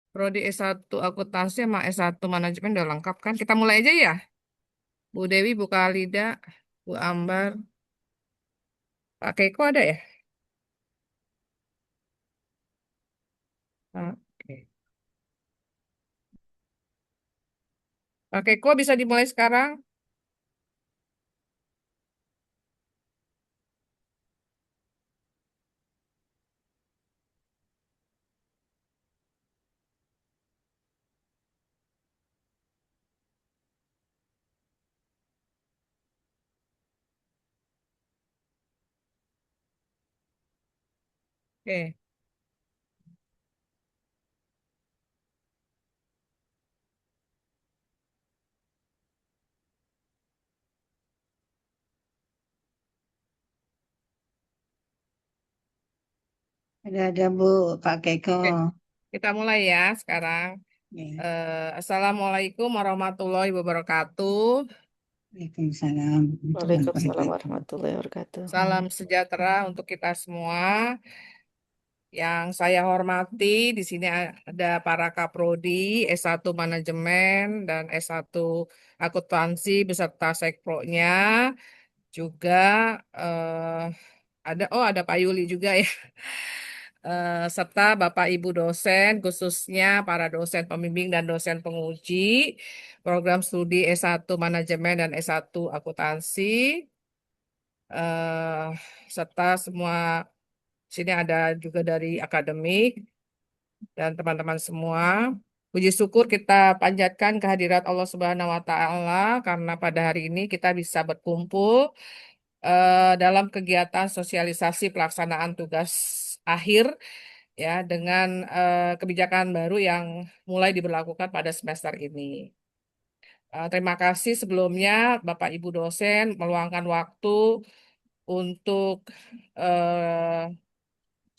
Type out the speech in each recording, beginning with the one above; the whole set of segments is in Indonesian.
Prodi S1 akuntansi sama S1 manajemen udah lengkap kan? Kita mulai aja ya. Bu Dewi, Bu Kalida, Bu Ambar, Pak Keiko ada ya? Oke. Pak Keiko bisa dimulai sekarang? Oke. Ada Bu, Pak Keiko. Oke. Kita mulai ya sekarang. Ya. Assalamualaikum warahmatullahi wabarakatuh. Waalaikumsalam warahmatullahi Waalaikumsalam wabarakatuh. warahmatullahi wabarakatuh. Salam sejahtera untuk kita semua. Yang saya hormati, di sini ada para kaprodi, S1 Manajemen dan S1 Akuntansi beserta sekpronya. Juga eh, ada Pak Yuli juga ya. Serta Bapak Ibu dosen, khususnya para dosen pembimbing dan dosen penguji program studi S1 Manajemen dan S1 Akuntansi, eh, serta semua sini ada juga dari akademik dan teman-teman semua. Puji syukur kita panjatkan kehadirat Allah Subhanahu wa Ta'ala karena pada hari ini kita bisa berkumpul dalam kegiatan sosialisasi pelaksanaan tugas akhir ya dengan kebijakan baru yang mulai diberlakukan pada semester ini. Terima kasih sebelumnya Bapak Ibu dosen meluangkan waktu untuk eh,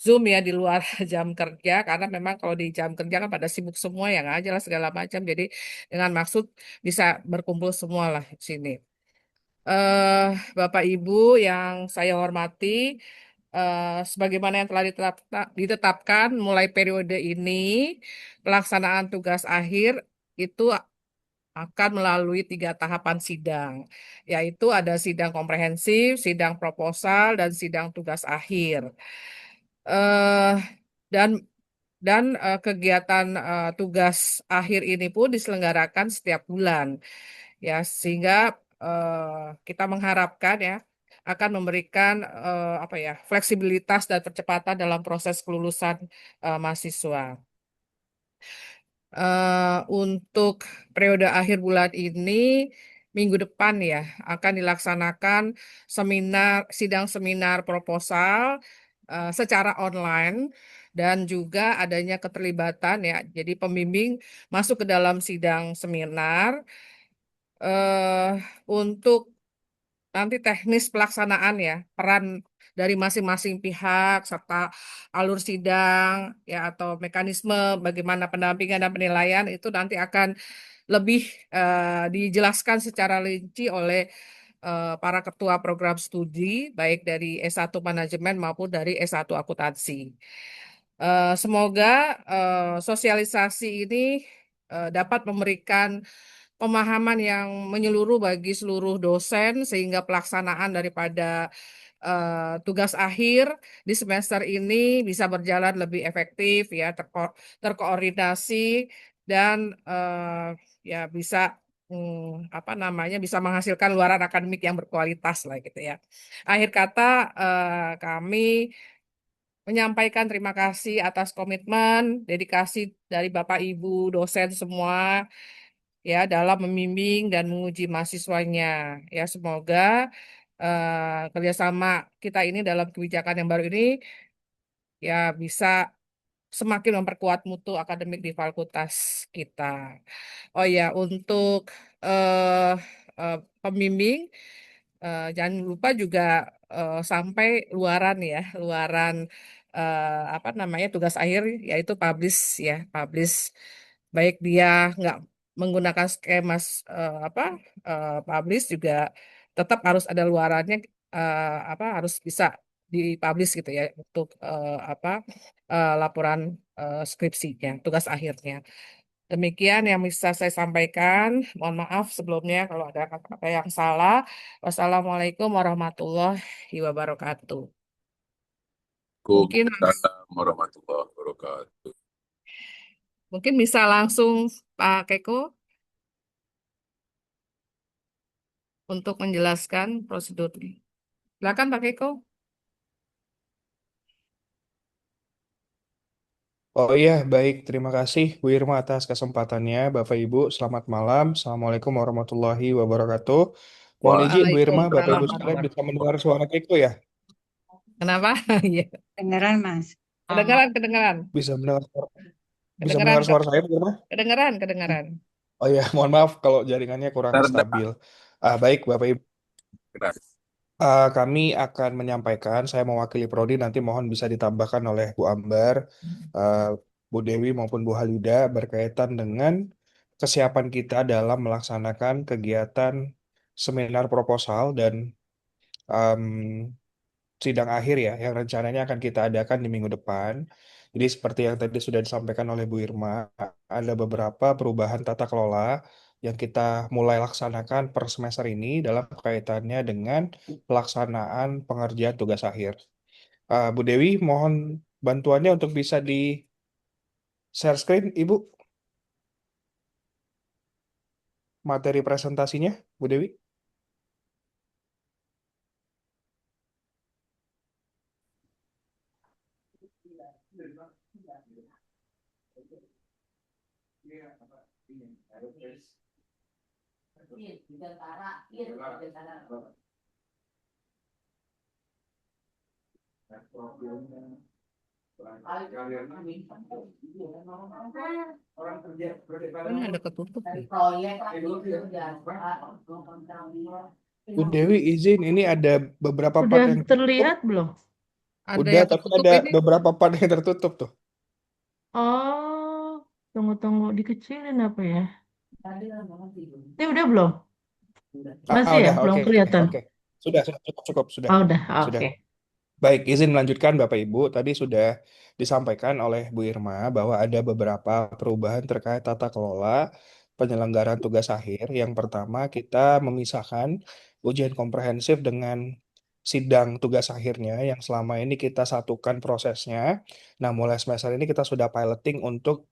Zoom ya di luar jam kerja karena memang kalau di jam kerja kan pada sibuk semua ya nggak aja lah segala macam. Jadi dengan maksud bisa berkumpul semua lah di sini. eh Bapak Ibu yang saya hormati, sebagaimana yang telah ditetapkan mulai periode ini, pelaksanaan tugas akhir itu akan melalui 3 tahapan sidang, yaitu ada sidang komprehensif, sidang proposal, dan sidang tugas akhir. eh dan kegiatan tugas akhir ini pun diselenggarakan setiap bulan ya sehingga kita mengharapkan ya akan memberikan apa ya fleksibilitas dan percepatan dalam proses kelulusan mahasiswa. Untuk periode akhir bulan ini minggu depan ya akan dilaksanakan sidang seminar proposal secara online dan juga adanya keterlibatan ya. Jadi pembimbing masuk ke dalam sidang seminar eh untuk nanti teknis pelaksanaan ya, peran dari masing-masing pihak serta alur sidang ya atau mekanisme bagaimana pendampingan dan penilaian itu nanti akan lebih dijelaskan secara rinci oleh para ketua program studi baik dari S1 Manajemen maupun dari S1 Akuntansi. Semoga sosialisasi ini dapat memberikan pemahaman yang menyeluruh bagi seluruh dosen sehingga pelaksanaan daripada tugas akhir di semester ini bisa berjalan lebih efektif ya terkoordinasi dan ya bisa apa namanya bisa menghasilkan luaran akademik yang berkualitas lah gitu ya. Akhir kata kami menyampaikan terima kasih atas komitmen, dedikasi dari Bapak Ibu dosen semua ya dalam membimbing dan menguji mahasiswanya. Ya semoga kerjasama kita ini dalam kebijakan yang baru ini ya bisa semakin memperkuat mutu akademik di fakultas kita. Oh ya, untuk eh, eh, pembimbing jangan lupa juga sampai luaran ya, luaran apa namanya tugas akhir yaitu publish baik dia nggak menggunakan skema apa publish juga tetap harus ada luarannya apa harus bisa dipublish gitu ya untuk apa laporan skripsinya, tugas akhirnya. Demikian yang bisa saya sampaikan. Mohon maaf sebelumnya kalau ada kata-kata yang salah. Wassalamualaikum warahmatullahi wabarakatuh. Mungkin Waalaikumsalam warahmatullahi wabarakatuh. mungkin bisa langsung Pak Keko untuk menjelaskan prosedurnya. Silakan Pak Keko. Oh iya, baik. Terima kasih Bu Irma atas kesempatannya. Bapak Ibu, selamat malam. Assalamualaikum warahmatullahi wabarakatuh. Mohon izin Bu Irma, Bapak Waalaikumsalam Ibu sekalian warahmatullahi bisa mendengar suara Keko ya? Kenapa? Iya. Dengeran Mas. Kedengaran, kedengaran. Bisa mendengar suara, bisa Kedengaran mendengar Pak. suara saya Bu Irma? Kedengaran, kedengaran. Oh iya, mohon maaf kalau jaringannya kurang Rendah. stabil. Baik, Bapak Ibu. Keras. Kami akan menyampaikan, saya mewakili Prodi, nanti mohon bisa ditambahkan oleh Bu Ambar, uh, Bu Dewi maupun Bu Halida berkaitan dengan kesiapan kita dalam melaksanakan kegiatan seminar proposal dan um, sidang akhir ya, yang rencananya akan kita adakan di minggu depan. Jadi seperti yang tadi sudah disampaikan oleh Bu Irma, ada beberapa perubahan tata kelola yang kita mulai laksanakan per semester ini dalam kaitannya dengan pelaksanaan pengerjaan tugas akhir. Bu Dewi, mohon bantuannya untuk bisa di share screen, Ibu, materi presentasinya, Bu Dewi. Ini ada ketutup nih. Bu Dewi, izin, ini ada beberapa part Udah yang terlihat belum? Ada udah, yang tapi ketutup ada ini. beberapa part yang tertutup tuh. Oh, tunggu-tunggu dikecilin apa ya? Ini udah belum? Masih ya? Udah, Belum oke, kelihatan? oke. Sudah, cukup, cukup, sudah, Oh, udah, sudah. oke. Baik, izin melanjutkan Bapak Ibu. Tadi sudah disampaikan oleh Bu Irma bahwa ada beberapa perubahan terkait tata kelola penyelenggaraan tugas akhir. Yang pertama, kita memisahkan ujian komprehensif dengan sidang tugas akhirnya yang selama ini kita satukan prosesnya. Nah, mulai semester ini kita sudah piloting untuk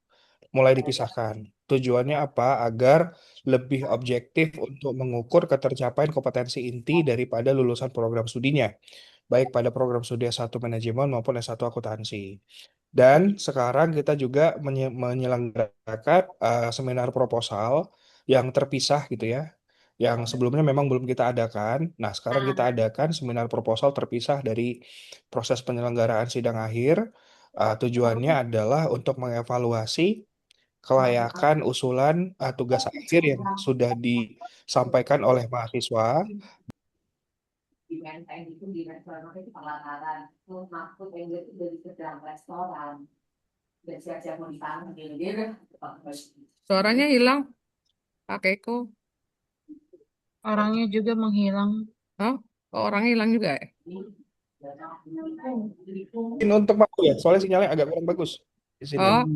mulai dipisahkan. Tujuannya apa? Agar lebih objektif untuk mengukur ketercapaian kompetensi inti daripada lulusan program studinya, baik pada program studi S1 manajemen maupun S1 akuntansi. Dan sekarang kita juga menyelenggarakan seminar proposal yang terpisah gitu ya, yang sebelumnya memang belum kita adakan. Nah, sekarang kita adakan seminar proposal terpisah dari proses penyelenggaraan sidang akhir. Tujuannya adalah untuk mengevaluasi kelayakan usulan tugas akhir yang sudah disampaikan oleh mahasiswa. Suaranya hilang, Pak Keko. Orangnya juga menghilang. Oh, kok orangnya hilang juga ya? Ini untuk aku ya, soalnya sinyalnya agak kurang bagus di sini. Oh,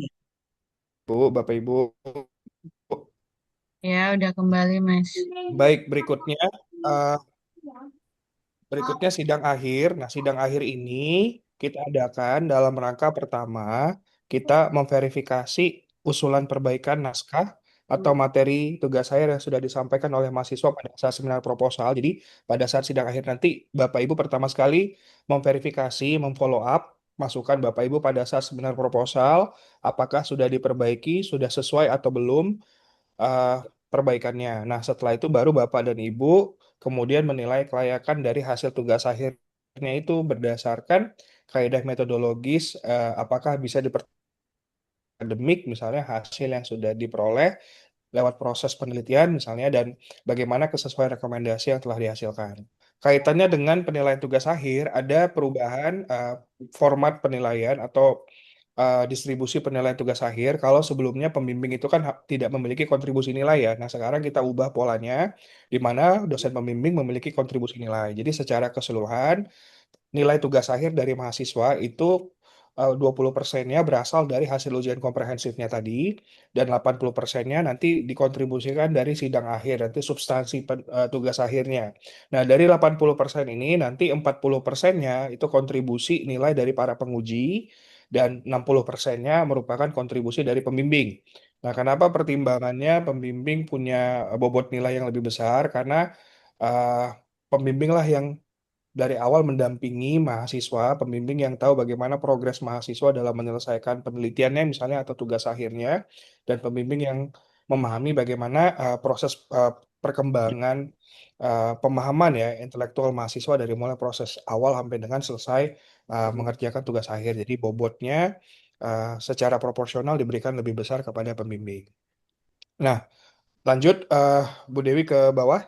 Bu, Bapak Ibu. Ya, udah kembali, Mas. Baik, uh, berikutnya sidang akhir. Nah, sidang akhir ini kita adakan dalam rangka pertama, kita memverifikasi usulan perbaikan naskah atau materi tugas akhir yang sudah disampaikan oleh mahasiswa pada saat seminar proposal. Jadi, pada saat sidang akhir nanti, Bapak Ibu pertama sekali memverifikasi, memfollow up masukan Bapak Ibu pada saat seminar proposal, apakah sudah diperbaiki, sudah sesuai atau belum uh, perbaikannya. Nah, setelah itu baru Bapak dan Ibu kemudian menilai kelayakan dari hasil tugas akhirnya itu berdasarkan kaidah metodologis, apakah bisa diperakademik, misalnya hasil yang sudah diperoleh lewat proses penelitian misalnya, dan bagaimana kesesuaian rekomendasi yang telah dihasilkan. Kaitannya dengan penilaian tugas akhir, ada perubahan format penilaian atau distribusi penilaian tugas akhir. Kalau sebelumnya pembimbing itu kan tidak memiliki kontribusi nilai ya. Nah, sekarang kita ubah polanya di mana dosen pembimbing memiliki kontribusi nilai. Jadi secara keseluruhan nilai tugas akhir dari mahasiswa itu 20%-nya berasal dari hasil ujian komprehensifnya tadi, dan 80%-nya nanti dikontribusikan dari sidang akhir, nanti substansi tugas akhirnya. Nah, dari 80% ini nanti 40%-nya itu kontribusi nilai dari para penguji, dan 60%-nya merupakan kontribusi dari pembimbing. Nah, kenapa pertimbangannya pembimbing punya bobot nilai yang lebih besar? Karena eh, pembimbing lah yang dari awal mendampingi mahasiswa, pembimbing yang tahu bagaimana progres mahasiswa dalam menyelesaikan penelitiannya misalnya atau tugas akhirnya, dan pembimbing yang memahami bagaimana proses perkembangan pemahaman ya intelektual mahasiswa dari mulai proses awal sampai dengan selesai mengerjakan tugas akhir. Jadi bobotnya secara proporsional diberikan lebih besar kepada pembimbing. Nah, lanjut Bu Dewi ke bawah.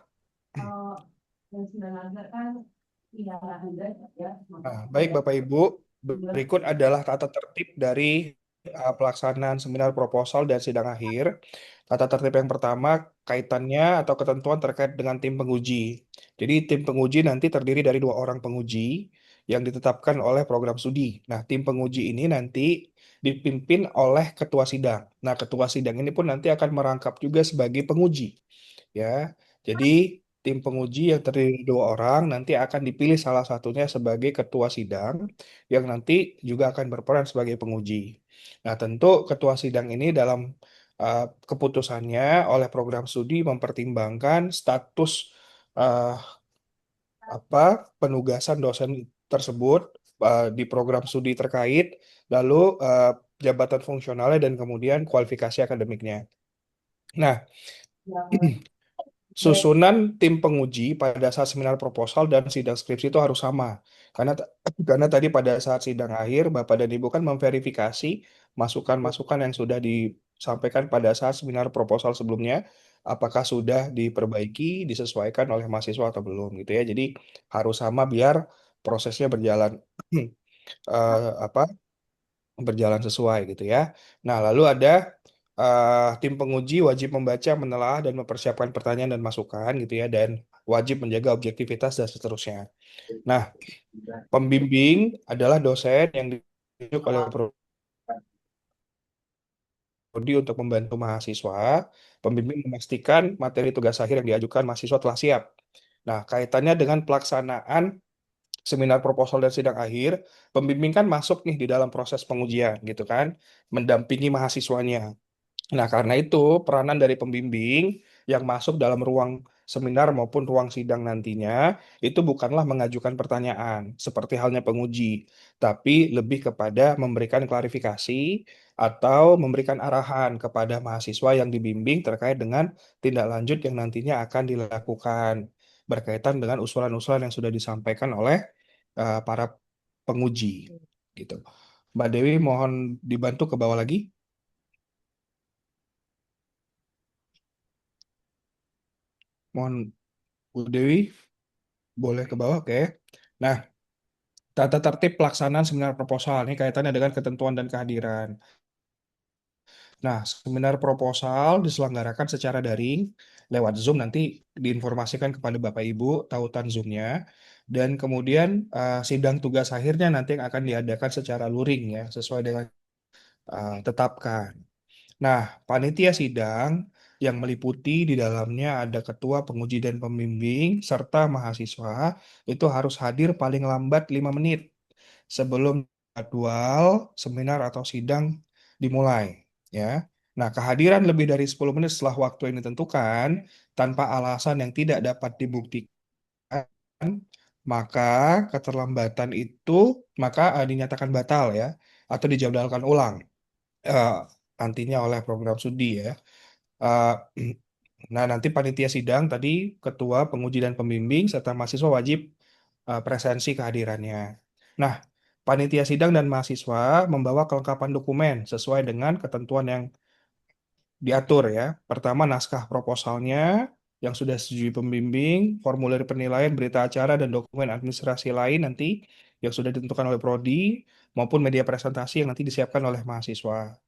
Nah, baik Bapak Ibu, berikut adalah tata tertib dari pelaksanaan seminar proposal dan sidang akhir. Tata tertib yang pertama kaitannya atau ketentuan terkait dengan tim penguji. Jadi tim penguji nanti terdiri dari 2 orang penguji yang ditetapkan oleh program studi. Nah, tim penguji ini nanti dipimpin oleh ketua sidang. Nah, ketua sidang ini pun nanti akan merangkap juga sebagai penguji. Ya, jadi tim penguji yang terdiri dari 2 orang nanti akan dipilih salah satunya sebagai ketua sidang yang nanti juga akan berperan sebagai penguji. Nah, tentu ketua sidang ini dalam keputusannya oleh program studi mempertimbangkan status uh, apa penugasan dosen tersebut di program studi terkait, lalu jabatan fungsionalnya dan kemudian kualifikasi akademiknya. Nah, susunan tim penguji pada saat seminar proposal dan sidang skripsi itu harus sama. Karena karena tadi pada saat sidang akhir Bapak dan Ibu kan memverifikasi masukan-masukan yang sudah disampaikan pada saat seminar proposal sebelumnya, apakah sudah diperbaiki, disesuaikan oleh mahasiswa atau belum gitu ya. Jadi harus sama biar prosesnya berjalan apa berjalan sesuai gitu ya. Nah, lalu ada tim penguji wajib membaca, menelaah, dan mempersiapkan pertanyaan dan masukan gitu ya, dan wajib menjaga objektivitas dan seterusnya. Nah, pembimbing adalah dosen yang ditunjuk oleh prodi untuk membantu mahasiswa. Pembimbing memastikan materi tugas akhir yang diajukan mahasiswa telah siap. Nah, kaitannya dengan pelaksanaan seminar proposal dan sidang akhir, pembimbing kan masuk nih di dalam proses pengujian gitu kan, mendampingi mahasiswanya. Nah, karena itu peranan dari pembimbing yang masuk dalam ruang seminar maupun ruang sidang nantinya itu bukanlah mengajukan pertanyaan seperti halnya penguji, tapi lebih kepada memberikan klarifikasi atau memberikan arahan kepada mahasiswa yang dibimbing terkait dengan tindak lanjut yang nantinya akan dilakukan berkaitan dengan usulan-usulan yang sudah disampaikan oleh para penguji gitu. Mbak Dewi mohon dibantu ke bawah lagi. Mohon Bu Dewi boleh ke bawah, oke. Nah, tata tertib pelaksanaan seminar proposal ini kaitannya dengan ketentuan dan kehadiran. Nah, seminar proposal diselenggarakan secara daring lewat Zoom, nanti diinformasikan kepada Bapak Ibu tautan Zoom-nya, dan kemudian sidang tugas akhirnya nanti yang akan diadakan secara luring ya sesuai dengan tetapkan. Nah, panitia sidang yang meliputi di dalamnya ada ketua, penguji, dan pembimbing, serta mahasiswa itu harus hadir paling lambat 5 menit sebelum jadwal seminar atau sidang dimulai. Ya. Nah, kehadiran lebih dari 10 menit setelah waktu yang ditentukan tanpa alasan yang tidak dapat dibuktikan, maka keterlambatan itu dinyatakan batal ya atau dijadwalkan ulang eh, nantinya oleh program studi ya. Eh, nah, nanti panitia sidang tadi ketua, penguji, dan pembimbing serta mahasiswa wajib presensi kehadirannya. Nah, panitia sidang dan mahasiswa membawa kelengkapan dokumen sesuai dengan ketentuan yang diatur ya. Pertama, naskah proposalnya yang sudah disetujui pembimbing, formulir penilaian, berita acara, dan dokumen administrasi lain nanti yang sudah ditentukan oleh prodi maupun media presentasi yang nanti disiapkan oleh mahasiswa.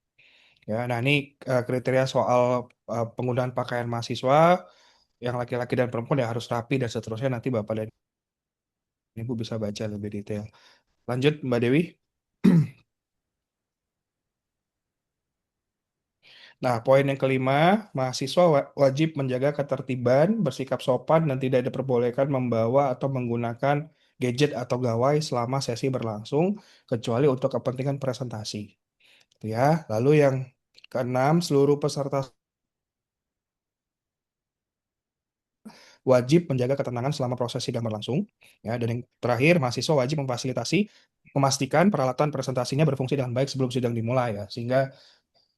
Ya, nah ini kriteria soal penggunaan pakaian mahasiswa yang laki-laki dan perempuan ya harus rapi dan seterusnya nanti Bapak dan Ibu bisa baca lebih detail. Lanjut, Mbak Dewi. Nah, poin yang kelima, mahasiswa wajib menjaga ketertiban, bersikap sopan, dan tidak diperbolehkan membawa atau menggunakan gadget atau gawai selama sesi berlangsung, kecuali untuk kepentingan presentasi. Gitu ya. Lalu yang keenam, seluruh peserta wajib menjaga ketenangan selama proses sidang berlangsung. Ya, dan yang terakhir, mahasiswa wajib memastikan peralatan presentasinya berfungsi dengan baik sebelum sidang dimulai ya, sehingga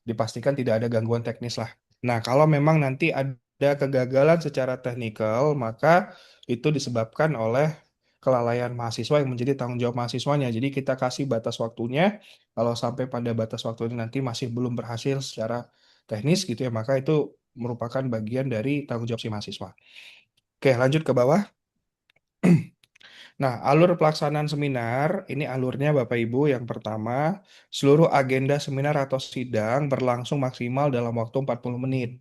dipastikan tidak ada gangguan teknis lah. Nah, kalau memang nanti ada kegagalan secara teknikal, maka itu disebabkan oleh kelalaian mahasiswa yang menjadi tanggung jawab mahasiswanya. Jadi kita kasih batas waktunya, kalau sampai pada batas waktu ini nanti masih belum berhasil secara teknis gitu ya, maka itu merupakan bagian dari tanggung jawab si mahasiswa. Oke, lanjut ke bawah. Nah, alur pelaksanaan seminar, ini alurnya Bapak Ibu. Yang pertama, seluruh agenda seminar atau sidang berlangsung maksimal dalam waktu 40 menit.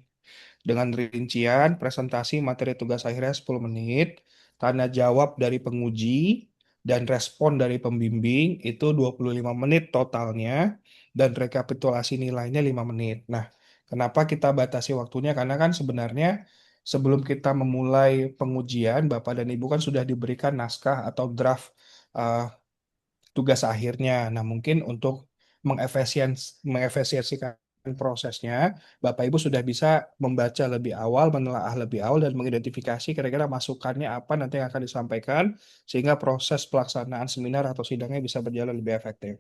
Dengan rincian, presentasi materi tugas akhirnya 10 menit, tanya jawab dari penguji, dan respon dari pembimbing itu 25 menit totalnya, dan rekapitulasi nilainya 5 menit. Nah, kenapa kita batasi waktunya? Karena kan sebenarnya sebelum kita memulai pengujian, Bapak dan Ibu kan sudah diberikan naskah atau draft eh, tugas akhirnya. Nah, mungkin untuk mengefisiensikan prosesnya, Bapak Ibu sudah bisa membaca lebih awal, menelaah lebih awal, dan mengidentifikasi kira-kira masukannya apa nanti yang akan disampaikan, sehingga proses pelaksanaan seminar atau sidangnya bisa berjalan lebih efektif.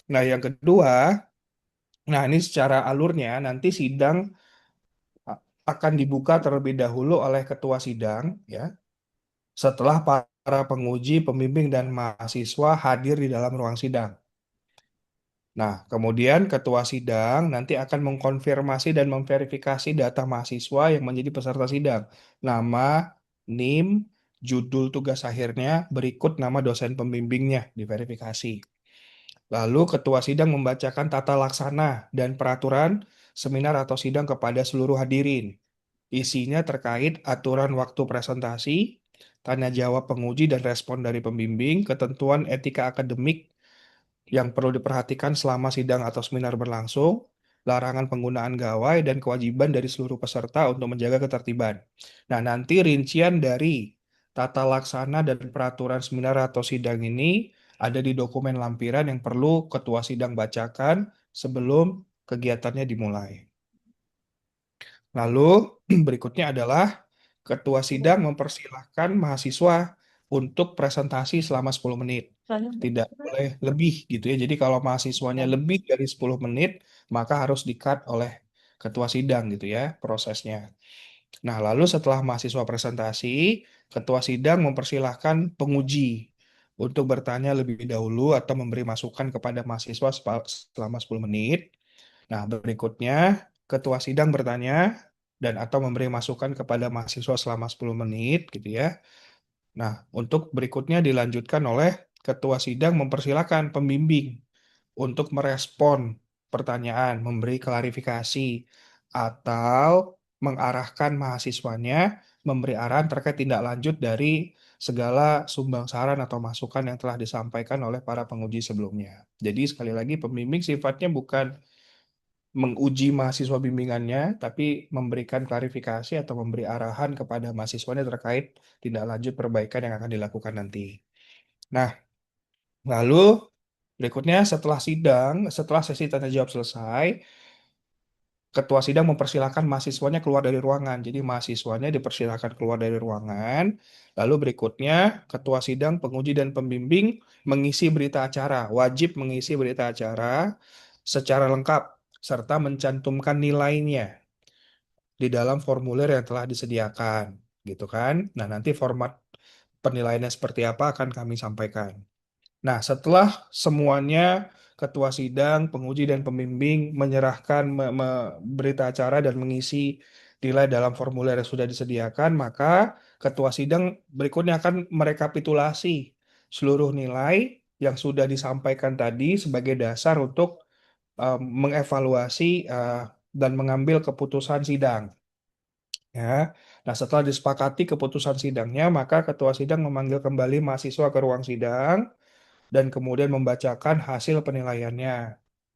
Nah, yang kedua, nah ini secara alurnya, nanti sidang akan dibuka terlebih dahulu oleh ketua sidang, ya, setelah para penguji, pembimbing, dan mahasiswa hadir di dalam ruang sidang. Nah, kemudian ketua sidang nanti akan mengkonfirmasi dan memverifikasi data mahasiswa yang menjadi peserta sidang. Nama, NIM, judul tugas akhirnya, berikut nama dosen pembimbingnya diverifikasi. Lalu ketua sidang membacakan tata laksana dan peraturan seminar atau sidang kepada seluruh hadirin. Isinya terkait aturan waktu presentasi, tanya jawab penguji dan respon dari pembimbing, ketentuan etika akademik yang perlu diperhatikan selama sidang atau seminar berlangsung, larangan penggunaan gawai, dan kewajiban dari seluruh peserta untuk menjaga ketertiban. Nah, nanti rincian dari tata laksana dan peraturan seminar atau sidang ini ada di dokumen lampiran yang perlu ketua sidang bacakan sebelum kegiatannya dimulai. Lalu berikutnya adalah ketua sidang mempersilahkan mahasiswa untuk presentasi selama 10 menit. Tidak boleh lebih gitu ya. Jadi kalau mahasiswanya lebih dari 10 menit, maka harus di-cut oleh ketua sidang gitu ya prosesnya. Nah, lalu setelah mahasiswa presentasi, ketua sidang mempersilahkan penguji untuk bertanya lebih dahulu atau memberi masukan kepada mahasiswa selama 10 menit. Nah, berikutnya ketua sidang bertanya dan atau memberi masukan kepada mahasiswa selama 10 menit gitu ya. Nah, untuk berikutnya dilanjutkan oleh ketua sidang mempersilahkan pembimbing untuk merespon pertanyaan, memberi klarifikasi, atau mengarahkan mahasiswanya, memberi arahan terkait tindak lanjut dari segala sumbang saran atau masukan yang telah disampaikan oleh para penguji sebelumnya. Jadi sekali lagi pembimbing sifatnya bukan menguji mahasiswa bimbingannya, tapi memberikan klarifikasi atau memberi arahan kepada mahasiswanya terkait tindak lanjut perbaikan yang akan dilakukan nanti. Nah, lalu berikutnya setelah sesi tanya jawab selesai, ketua sidang mempersilahkan mahasiswanya keluar dari ruangan. Jadi mahasiswanya dipersilahkan keluar dari ruangan. Lalu berikutnya, ketua sidang, penguji, dan pembimbing mengisi berita acara. Wajib mengisi berita acara secara lengkap, serta mencantumkan nilainya di dalam formulir yang telah disediakan. Gitu kan? Nah, nanti format penilaiannya seperti apa akan kami sampaikan. Nah, setelah semuanya ketua sidang, penguji, dan pembimbing menyerahkan berita acara dan mengisi nilai dalam formulir yang sudah disediakan, maka ketua sidang berikutnya akan merekapitulasi seluruh nilai yang sudah disampaikan tadi sebagai dasar untuk mengevaluasi dan mengambil keputusan sidang. Ya, Nah, setelah disepakati keputusan sidangnya, maka ketua sidang memanggil kembali mahasiswa ke ruang sidang dan kemudian membacakan hasil penilaiannya.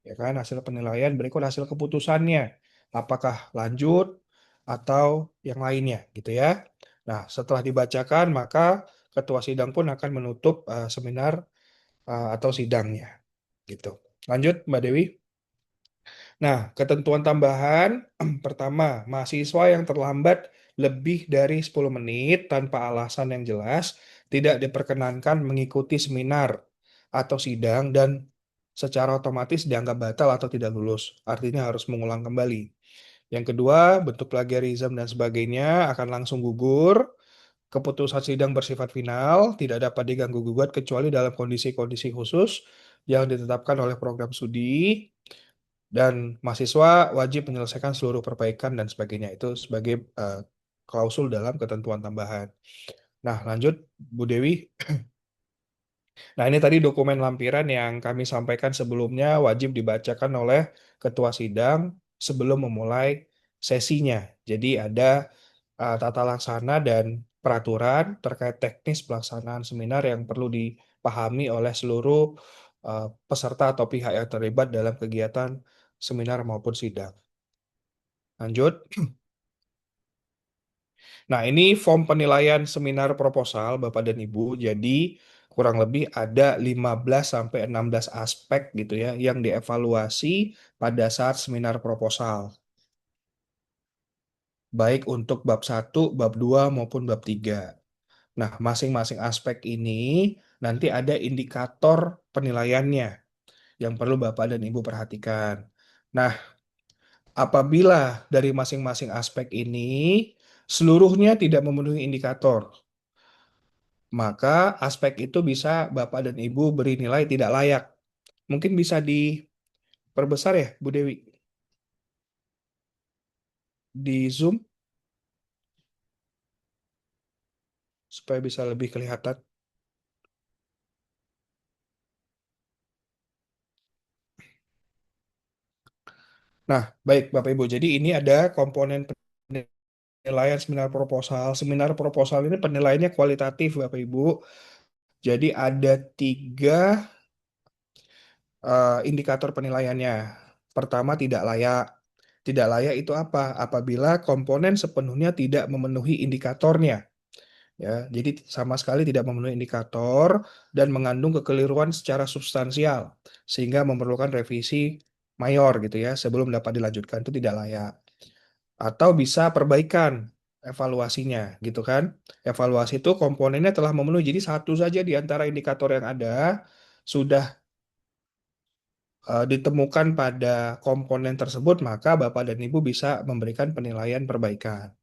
Ya kan, hasil penilaian berikut hasil keputusannya. Apakah lanjut atau yang lainnya gitu ya. Nah, setelah dibacakan, maka ketua sidang pun akan menutup seminar atau sidangnya gitu. Lanjut, Mbak Dewi. Nah, ketentuan tambahan pertama, mahasiswa yang terlambat lebih dari 10 menit tanpa alasan yang jelas tidak diperkenankan mengikuti seminar atau sidang dan secara otomatis dianggap batal atau tidak lulus. Artinya harus mengulang kembali. Yang kedua, bentuk plagiarisme dan sebagainya akan langsung gugur. Keputusan sidang bersifat final, tidak dapat diganggu gugat kecuali dalam kondisi-kondisi khusus yang ditetapkan oleh program studi dan mahasiswa wajib menyelesaikan seluruh perbaikan dan sebagainya. Itu sebagai klausul dalam ketentuan tambahan. Nah, lanjut Bu Dewi. Nah, ini tadi dokumen lampiran yang kami sampaikan sebelumnya wajib dibacakan oleh ketua sidang sebelum memulai sesinya. Jadi ada tata laksana dan peraturan terkait teknis pelaksanaan seminar yang perlu dipahami oleh seluruh peserta atau pihak yang terlibat dalam kegiatan seminar maupun sidang. Lanjut. Nah, ini form penilaian seminar proposal Bapak dan Ibu. Jadi kurang lebih ada 15 sampai 16 aspek gitu ya yang dievaluasi pada saat seminar proposal. Baik untuk bab 1, bab 2 maupun bab 3. Nah, masing-masing aspek ini nanti ada indikator penilaiannya yang perlu Bapak dan Ibu perhatikan. Nah, apabila dari masing-masing aspek ini seluruhnya tidak memenuhi indikator, maka aspek itu bisa Bapak dan Ibu beri nilai tidak layak. Mungkin bisa diperbesar ya, Bu Dewi, di Zoom supaya bisa lebih kelihatan. Nah, baik Bapak Ibu. Jadi ini ada komponen penilaian seminar proposal. Seminar proposal ini penilaiannya kualitatif Bapak Ibu. Jadi ada 3 indikator penilaiannya. Pertama, tidak layak. Tidak layak itu apa? Apabila komponen sepenuhnya tidak memenuhi indikatornya. Ya, jadi sama sekali tidak memenuhi indikator dan mengandung kekeliruan secara substansial sehingga memerlukan revisi mayor gitu ya sebelum dapat dilanjutkan, itu tidak layak. Atau bisa perbaikan evaluasinya gitu kan. Evaluasi itu komponennya telah memenuhi, jadi satu saja di antara indikator yang ada sudah ditemukan pada komponen tersebut, maka Bapak dan Ibu bisa memberikan penilaian perbaikan.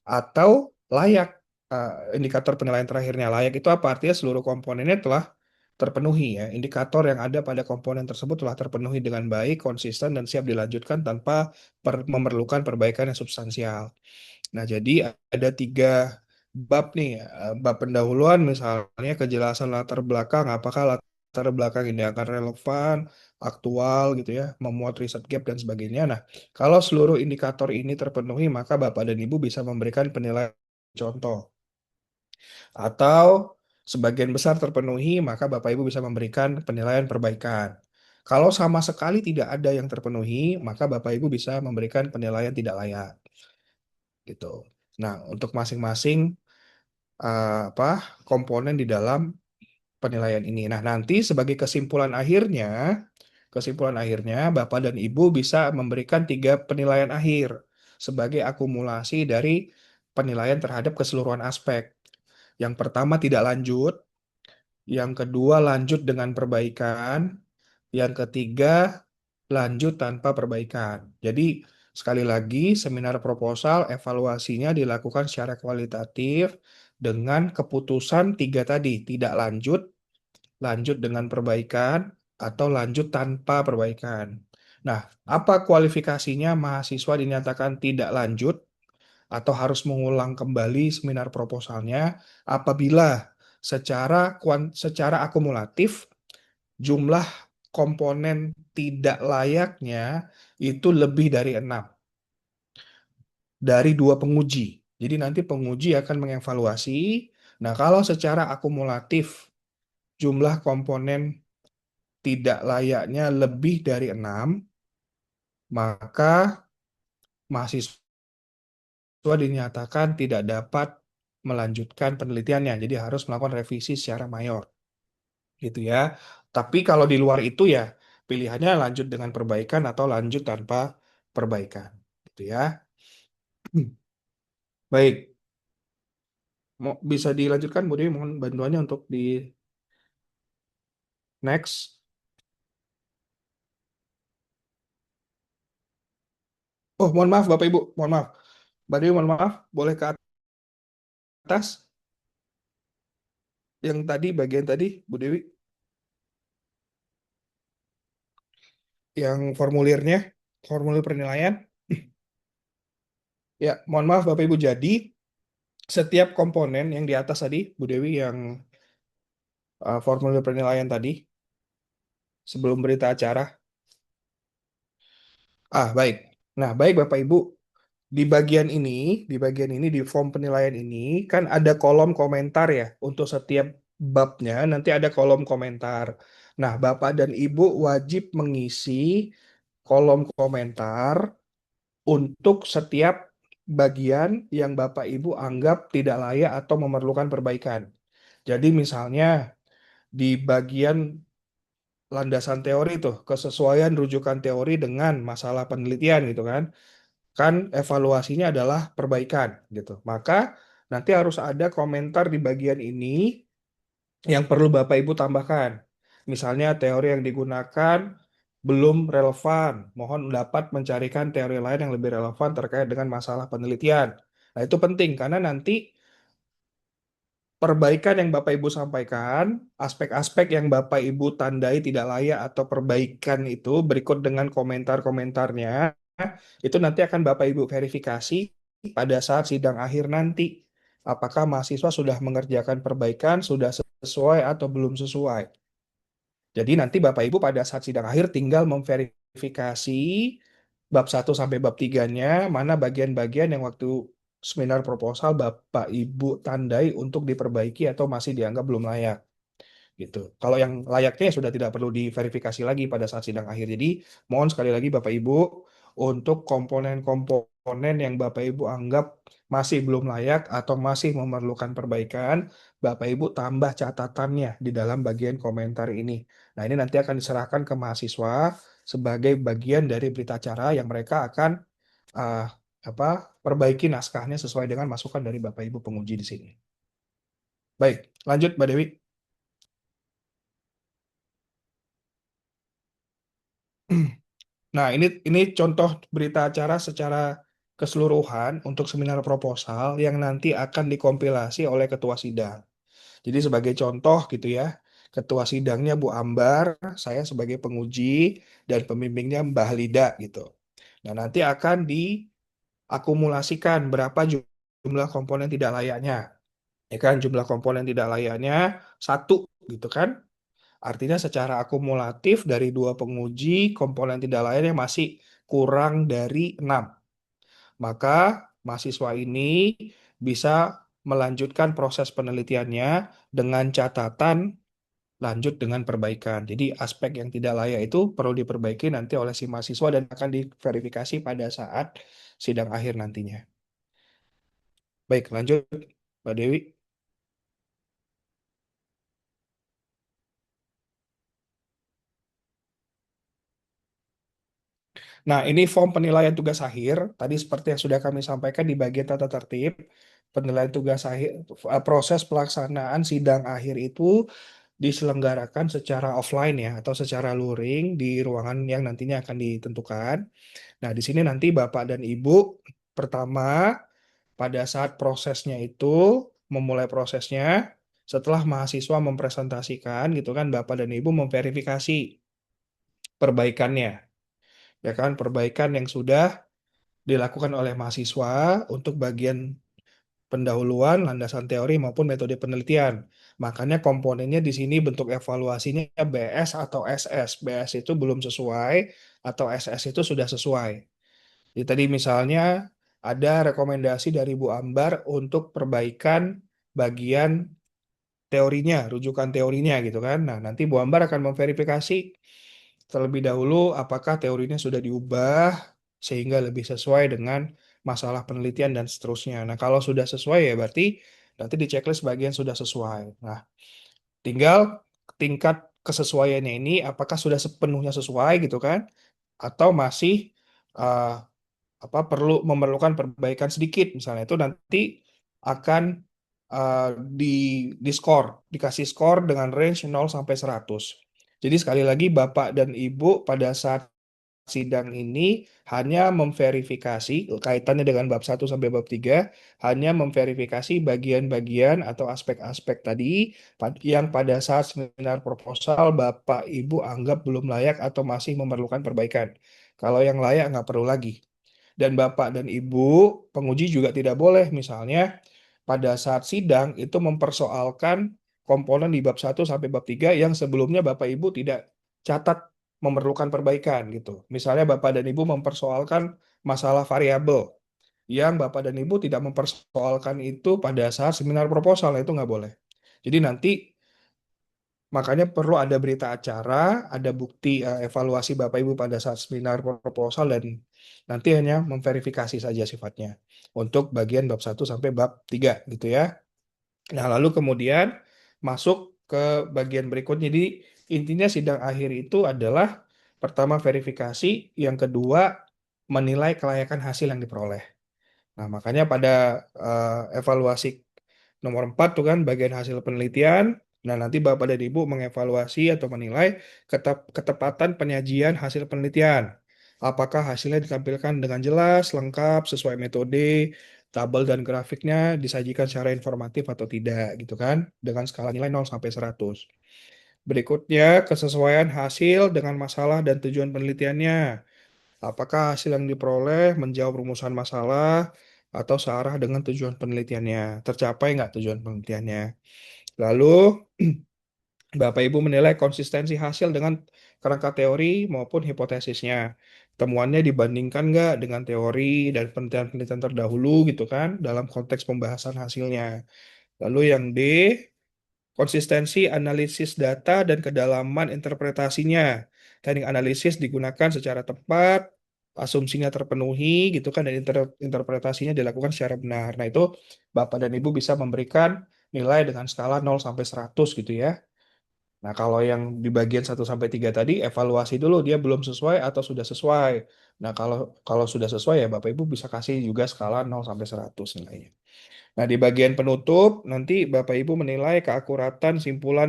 Atau layak, indikator penilaian terakhirnya layak itu apa? Artinya seluruh komponennya telah terpenuhi ya. Indikator yang ada pada komponen tersebut telah terpenuhi dengan baik, konsisten, dan siap dilanjutkan tanpa memerlukan perbaikan yang substansial. Nah, jadi ada 3 bab nih. Bab pendahuluan misalnya kejelasan latar belakang, apakah latar belakang ini akan relevan, aktual gitu ya, memuat riset gap dan sebagainya. Nah, kalau seluruh indikator ini terpenuhi, maka Bapak dan Ibu bisa memberikan penilaian contoh. Atau sebagian besar terpenuhi, maka Bapak Ibu bisa memberikan penilaian perbaikan. Kalau sama sekali tidak ada yang terpenuhi, maka Bapak Ibu bisa memberikan penilaian tidak layak. Gitu. Nah, untuk masing-masing komponen di dalam penilaian ini. Nah, nanti sebagai kesimpulan akhirnya Bapak dan Ibu bisa memberikan 3 penilaian akhir sebagai akumulasi dari penilaian terhadap keseluruhan aspek. Yang pertama tidak lanjut, yang kedua lanjut dengan perbaikan, yang ketiga lanjut tanpa perbaikan. Jadi sekali lagi seminar proposal evaluasinya dilakukan secara kualitatif dengan keputusan 3 tadi, tidak lanjut, lanjut dengan perbaikan, atau lanjut tanpa perbaikan. Nah, apa kualifikasinya mahasiswa dinyatakan tidak lanjut atau harus mengulang kembali seminar proposalnya apabila secara akumulatif jumlah komponen tidak layaknya itu lebih dari 6 dari 2 penguji. Jadi nanti penguji akan mengevaluasi. Nah, kalau secara akumulatif jumlah komponen tidak layaknya lebih dari 6, maka mahasiswa dinyatakan tidak dapat melanjutkan penelitiannya. Jadi harus melakukan revisi secara mayor. Gitu ya. Tapi kalau di luar itu ya pilihannya lanjut dengan perbaikan atau lanjut tanpa perbaikan. Gitu ya. Baik, bisa dilanjutkan Bu Dewi, mohon bantuannya untuk di next. Oh, mohon maaf Bapak Ibu, mohon maaf. Mbak Dewi, mohon maaf, boleh ke atas yang tadi, bagian tadi, Bu Dewi, yang formulirnya, formulir penilaian. Ya, mohon maaf Bapak Ibu, jadi setiap komponen yang di atas tadi, Bu Dewi, yang formulir penilaian tadi, sebelum berita acara. Baik. Nah, baik Bapak Ibu, di bagian ini, di form penilaian ini, kan ada kolom komentar ya, untuk setiap babnya, nanti ada kolom komentar. Nah, Bapak dan Ibu wajib mengisi kolom komentar untuk setiap bagian yang Bapak Ibu anggap tidak layak atau memerlukan perbaikan. Jadi misalnya di bagian landasan teori itu, kesesuaian rujukan teori dengan masalah penelitian gitu kan. Kan evaluasinya adalah perbaikan gitu. Maka nanti harus ada komentar di bagian ini yang perlu Bapak Ibu tambahkan. Misalnya teori yang digunakan belum relevan, mohon dapat mencarikan teori lain yang lebih relevan terkait dengan masalah penelitian. Nah, itu penting karena nanti perbaikan yang Bapak Ibu sampaikan, aspek-aspek yang Bapak Ibu tandai tidak layak atau perbaikan itu berikut dengan komentar-komentarnya, itu nanti akan Bapak Ibu verifikasi pada saat sidang akhir nanti. Apakah mahasiswa sudah mengerjakan perbaikan, sudah sesuai atau belum sesuai. Jadi nanti Bapak Ibu pada saat sidang akhir tinggal memverifikasi bab 1 sampai bab 3-nya, mana bagian-bagian yang waktu seminar proposal Bapak Ibu tandai untuk diperbaiki atau masih dianggap belum layak gitu. Kalau yang layaknya sudah tidak perlu diverifikasi lagi pada saat sidang akhir. Jadi mohon sekali lagi Bapak Ibu untuk komponen-komponen yang Bapak Ibu anggap masih belum layak atau masih memerlukan perbaikan, Bapak Ibu tambah catatannya di dalam bagian komentar ini. Nah, ini nanti akan diserahkan ke mahasiswa sebagai bagian dari berita acara yang mereka akan uh, perbaiki naskahnya sesuai dengan masukan dari Bapak Ibu penguji di sini. Baik, lanjut Mbak Dewi. Nah, ini contoh berita acara secara keseluruhan untuk seminar proposal yang nanti akan dikompilasi oleh ketua sidang. Jadi sebagai contoh gitu ya, ketua sidangnya Bu Ambar, saya sebagai penguji dan pembimbingnya Mbah Lida gitu. Nah, nanti akan diakumulasikan berapa jumlah komponen tidak layaknya. Ya kan, jumlah komponen tidak layaknya 1 gitu kan. Artinya secara akumulatif dari 2 penguji, komponen tidak lainnya masih kurang dari 6. Maka mahasiswa ini bisa melanjutkan proses penelitiannya dengan catatan lanjut dengan perbaikan. Jadi aspek yang tidak layak itu perlu diperbaiki nanti oleh si mahasiswa dan akan diverifikasi pada saat sidang akhir nantinya. Baik, lanjut Mbak Dewi. Nah, ini form penilaian tugas akhir. Tadi seperti yang sudah kami sampaikan di bagian tata tertib, penilaian tugas akhir, proses pelaksanaan sidang akhir itu diselenggarakan secara offline ya, atau secara luring di ruangan yang nantinya akan ditentukan. Nah, di sini nanti Bapak dan Ibu pertama pada saat prosesnya itu memulai prosesnya, setelah mahasiswa mempresentasikan gitu kan, Bapak dan Ibu memverifikasi perbaikannya. Ya kan, perbaikan yang sudah dilakukan oleh mahasiswa untuk bagian pendahuluan, landasan teori maupun metode penelitian. Makanya komponennya di sini bentuk evaluasinya BS atau SS. BS itu belum sesuai atau SS itu sudah sesuai. Jadi tadi misalnya ada rekomendasi dari Bu Ambar untuk perbaikan bagian teorinya, rujukan teorinya gitu kan. Nah, nanti Bu Ambar akan memverifikasi terlebih dahulu apakah teorinya sudah diubah sehingga lebih sesuai dengan masalah penelitian dan seterusnya. Nah, kalau sudah sesuai ya berarti nanti di checklist bagian sudah sesuai. Nah, tinggal tingkat kesesuaiannya ini apakah sudah sepenuhnya sesuai gitu kan atau masih eh, perlu memerlukan perbaikan sedikit misalnya itu nanti akan eh, di di skor, dikasih skor dengan range 0 sampai 100. Jadi sekali lagi Bapak dan Ibu pada saat sidang ini hanya memverifikasi kaitannya dengan bab 1 sampai bab 3 hanya memverifikasi bagian-bagian atau aspek-aspek tadi yang pada saat seminar proposal Bapak Ibu anggap belum layak atau masih memerlukan perbaikan. Kalau yang layak nggak perlu lagi. Dan Bapak dan Ibu penguji juga tidak boleh misalnya pada saat sidang itu mempersoalkan komponen di bab 1 sampai bab 3 yang sebelumnya Bapak Ibu tidak catat memerlukan perbaikan gitu. Misalnya Bapak dan Ibu mempersoalkan masalah variabel yang Bapak dan Ibu tidak mempersoalkan itu pada saat seminar proposal, itu nggak boleh. Jadi nanti makanya perlu ada berita acara, ada bukti evaluasi Bapak Ibu pada saat seminar proposal dan nanti hanya memverifikasi saja sifatnya untuk bagian bab 1 sampai bab 3 gitu ya. Nah, lalu kemudian masuk ke bagian berikutnya. Jadi intinya sidang akhir itu adalah pertama verifikasi, yang kedua menilai kelayakan hasil yang diperoleh. Nah, makanya pada evaluasi nomor 4 tuh kan bagian hasil penelitian. Nah, nanti Bapak dan Ibu mengevaluasi atau menilai ketepatan penyajian hasil penelitian. Apakah hasilnya ditampilkan dengan jelas, lengkap, sesuai metode, tabel dan grafiknya disajikan secara informatif atau tidak gitu kan, dengan skala nilai 0 sampai 100. Berikutnya, kesesuaian hasil dengan masalah dan tujuan penelitiannya. Apakah hasil yang diperoleh menjawab rumusan masalah atau searah dengan tujuan penelitiannya? Tercapai nggak tujuan penelitiannya? Lalu, Bapak Ibu menilai konsistensi hasil dengan kerangka teori maupun hipotesisnya. Temuannya dibandingkan nggak dengan teori dan penelitian-penelitian terdahulu gitu kan, dalam konteks pembahasan hasilnya. Lalu yang D, konsistensi analisis data dan kedalaman interpretasinya. Teknik analisis digunakan secara tepat, asumsinya terpenuhi gitu kan, dan interpretasinya dilakukan secara benar. Nah, itu Bapak dan Ibu bisa memberikan nilai dengan skala 0 sampai 100 gitu ya. Nah, kalau yang di bagian 1 sampai 3 tadi evaluasi dulu dia belum sesuai atau sudah sesuai. Nah, kalau kalau sudah sesuai ya Bapak Ibu bisa kasih juga skala 0 sampai 100 nilainya. Nah, di bagian penutup nanti Bapak Ibu menilai keakuratan simpulan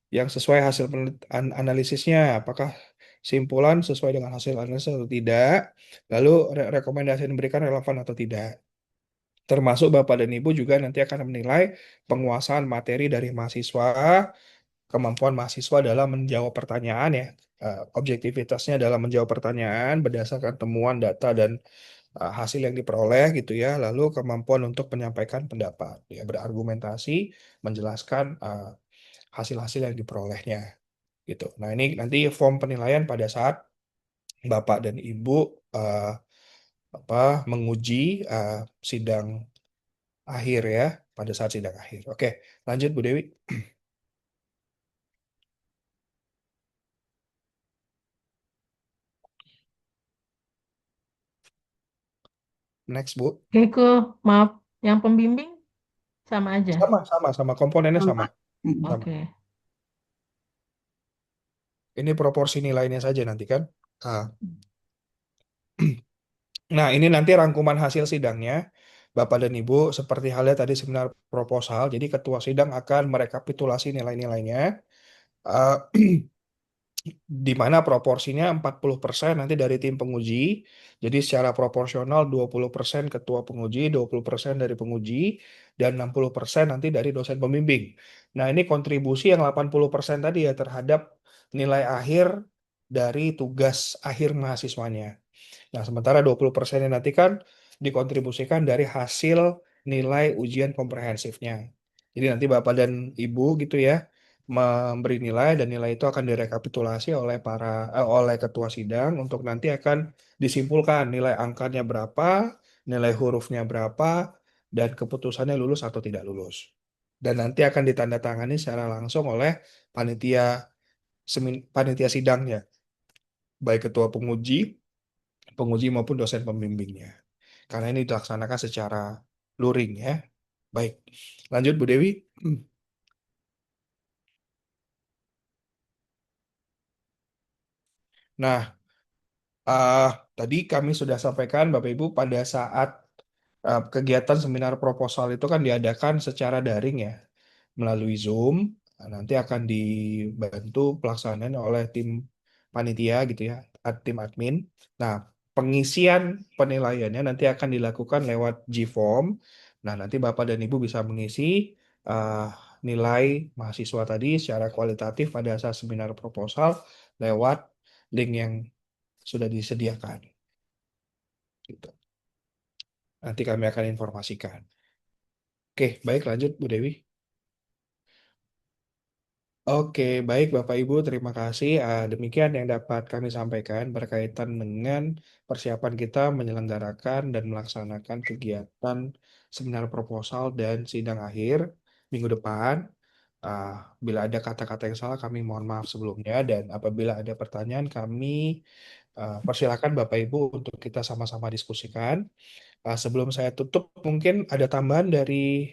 yang sesuai hasil analisisnya. Apakah simpulan sesuai dengan hasil analisis atau tidak? Lalu rekomendasi yang diberikan relevan atau tidak? Termasuk Bapak dan Ibu juga nanti akan menilai penguasaan materi dari mahasiswa, kemampuan mahasiswa dalam menjawab pertanyaan ya, objektivitasnya dalam menjawab pertanyaan berdasarkan temuan data dan hasil yang diperoleh gitu ya, lalu kemampuan untuk menyampaikan pendapat ya, berargumentasi, menjelaskan hasil-hasil yang diperolehnya gitu. Nah, ini nanti form penilaian pada saat Bapak dan Ibu eh, menguji sidang akhir ya, pada saat sidang akhir. Oke, lanjut Bu Dewi. Next Bu. Keiko, maaf, yang pembimbing sama aja. Sama komponennya sama. Mm-mm. Sama. Oke. Ini proporsi nilainya saja nanti kan. Ah. Nah, ini nanti rangkuman hasil sidangnya. Bapak dan Ibu, seperti halnya tadi seminar proposal, jadi ketua sidang akan merekapitulasi nilai-nilainya. Eh, di mana proporsinya 40% nanti dari tim penguji. Jadi secara proporsional 20% ketua penguji, 20% dari penguji, dan 60% nanti dari dosen pembimbing. Nah, ini kontribusi yang 80% tadi ya terhadap nilai akhir dari tugas akhir mahasiswanya. Nah, sementara 20% nanti kan dikontribusikan dari hasil nilai ujian komprehensifnya. Jadi nanti Bapak dan Ibu gitu ya memberi nilai dan nilai itu akan direkapitulasi oleh ketua sidang untuk nanti akan disimpulkan nilai angkanya berapa nilai hurufnya berapa, dan keputusannya lulus atau tidak lulus. Dan nanti akan ditandatangani secara langsung oleh panitia panitia sidangnya, baik ketua penguji maupun dosen pembimbingnya. Karena ini dilaksanakan secara luring ya. Baik, lanjut Bu Dewi. Nah, ah, tadi kami sudah sampaikan Bapak Ibu pada saat kegiatan seminar proposal itu kan diadakan secara daring ya, melalui Zoom. Nah, nanti akan dibantu pelaksanaan oleh tim panitia gitu ya, tim admin. Nah, pengisian penilaiannya nanti akan dilakukan lewat Gform. Nah, nanti Bapak dan Ibu bisa mengisi uh, nilai mahasiswa tadi secara kualitatif pada saat seminar proposal lewat link yang sudah disediakan. Gitu. Nanti kami akan informasikan. Oke, baik lanjut Bu Dewi. Oke, baik Bapak Ibu, terima kasih. Demikian yang dapat kami sampaikan berkaitan dengan persiapan kita menyelenggarakan dan melaksanakan kegiatan seminar proposal dan sidang akhir minggu depan. Ah, Bila ada kata-kata yang salah, kami mohon maaf sebelumnya. Dan apabila ada pertanyaan, kami persilakan Bapak Ibu untuk kita sama-sama diskusikan. Sebelum saya tutup, mungkin ada tambahan dari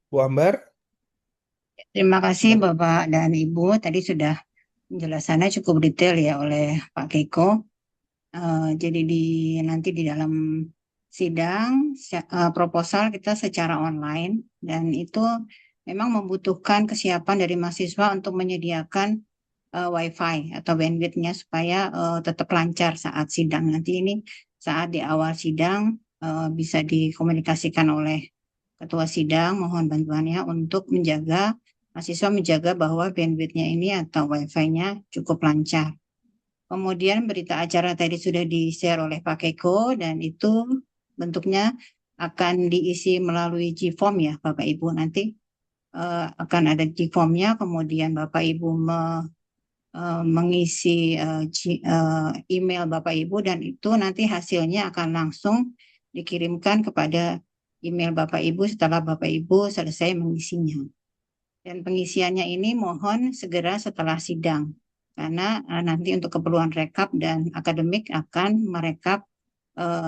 Bu Ambar. Terima kasih Bapak dan Ibu. Tadi sudah penjelasannya cukup detail ya oleh Pak Keiko. Jadi nanti di dalam sidang proposal kita secara online dan itu memang membutuhkan kesiapan dari mahasiswa untuk menyediakan WiFi atau bandwidth-nya supaya tetap lancar saat sidang. Nanti ini saat di awal sidang bisa dikomunikasikan oleh ketua sidang, mohon bantuannya untuk mahasiswa menjaga bahwa bandwidth-nya ini atau WiFi-nya cukup lancar. Kemudian berita acara tadi sudah di-share oleh Pak Keiko dan itu bentuknya akan diisi melalui Gform ya Bapak Ibu. Nanti akan ada Gform-nya, kemudian Bapak Ibu mengisi email Bapak Ibu dan itu nanti hasilnya akan langsung dikirimkan kepada email Bapak Ibu setelah Bapak Ibu selesai mengisinya. Dan pengisiannya ini mohon segera setelah sidang karena nanti untuk keperluan rekap dan akademik akan merekap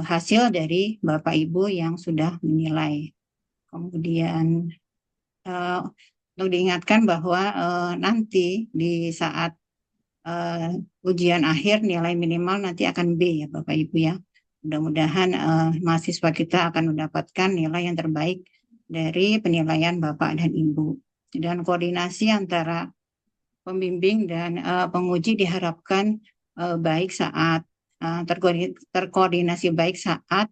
hasil dari Bapak Ibu yang sudah menilai. Kemudian untuk diingatkan bahwa nanti di saat ujian akhir nilai minimal nanti akan B ya Bapak Ibu ya. Mudah-mudahan mahasiswa kita akan mendapatkan nilai yang terbaik dari penilaian Bapak dan Ibu. Dan koordinasi antara pembimbing dan penguji diharapkan baik saat terkoordinasi baik saat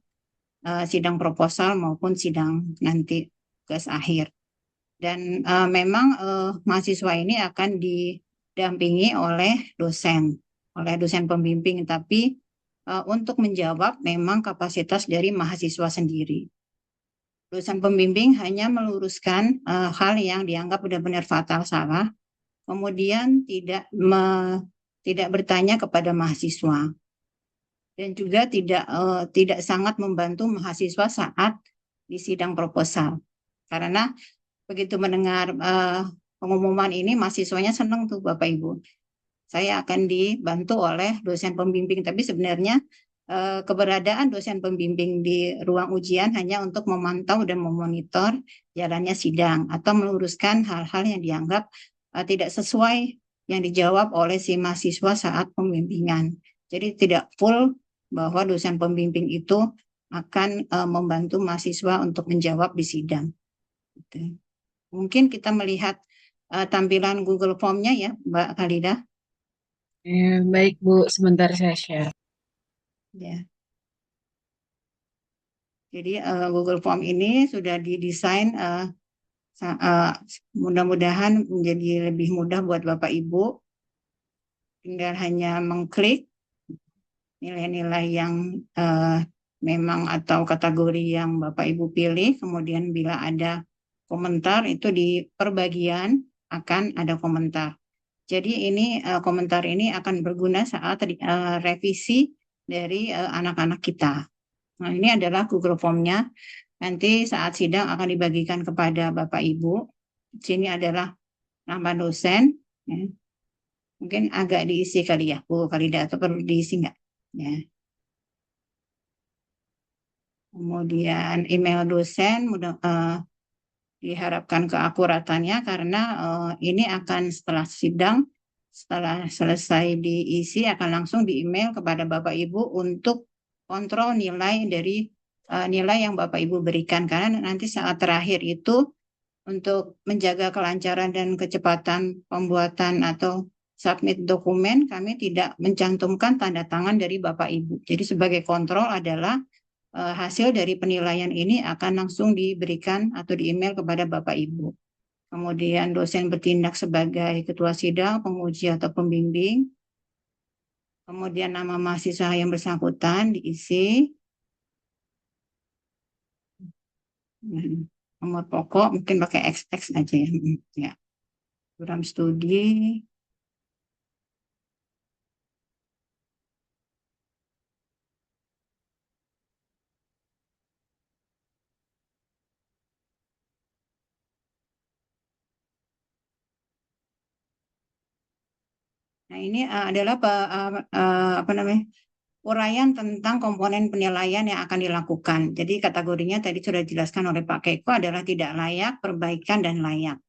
sidang proposal maupun sidang nanti tugas akhir. Dan memang mahasiswa ini akan didampingi oleh dosen pembimbing, tapi untuk menjawab memang kapasitas dari mahasiswa sendiri. Dosen pembimbing hanya meluruskan hal yang dianggap benar-benar fatal salah, kemudian tidak bertanya kepada mahasiswa dan juga tidak sangat membantu mahasiswa saat di sidang proposal. Karena begitu mendengar pengumuman ini mahasiswanya senang tuh Bapak Ibu. Saya akan dibantu oleh dosen pembimbing, tapi sebenarnya keberadaan dosen pembimbing di ruang ujian hanya untuk memantau dan memonitor jalannya sidang atau meluruskan hal-hal yang dianggap tidak sesuai yang dijawab oleh si mahasiswa saat pembimbingan. Jadi tidak full bahwa dosen pembimbing itu akan membantu mahasiswa untuk menjawab di sidang. Mungkin kita melihat tampilan Google Form-nya ya, Mbak Khalida. Baik Bu, sebentar saya share. Ya. Jadi Google Form ini sudah didesain mudah-mudahan menjadi lebih mudah buat Bapak Ibu. Tinggal hanya mengklik nilai-nilai yang memang atau kategori yang Bapak Ibu pilih. Kemudian bila ada komentar itu di perbagian akan ada komentar. Jadi ini komentar ini akan berguna saat revisi dari anak-anak kita. Nah, ini adalah Google Form-nya. Nanti saat sidang akan dibagikan kepada Bapak Ibu. Di sini adalah nama dosen. Ya. Mungkin agak diisi kali ya, Bu Kalida, atau perlu diisi nggak? Ya. Kemudian email dosen, diharapkan keakuratannya karena ini akan setelah sidang, setelah selesai diisi akan langsung di email kepada Bapak Ibu untuk kontrol nilai dari nilai yang Bapak Ibu berikan, karena nanti saat terakhir itu untuk menjaga kelancaran dan kecepatan pembuatan atau submit dokumen, kami tidak mencantumkan tanda tangan dari Bapak Ibu. Jadi sebagai kontrol adalah hasil dari penilaian ini akan langsung diberikan atau di email kepada Bapak Ibu. Kemudian dosen bertindak sebagai ketua sidang, penguji atau pembimbing. Kemudian nama mahasiswa yang bersangkutan diisi. Nomor pokok mungkin pakai XX aja ya. Ya. Program studi. Nah, ini adalah apa namanya? Uraian tentang komponen penilaian yang akan dilakukan. Jadi kategorinya tadi sudah dijelaskan oleh Pak Keiko adalah tidak layak, perbaikan, dan layak.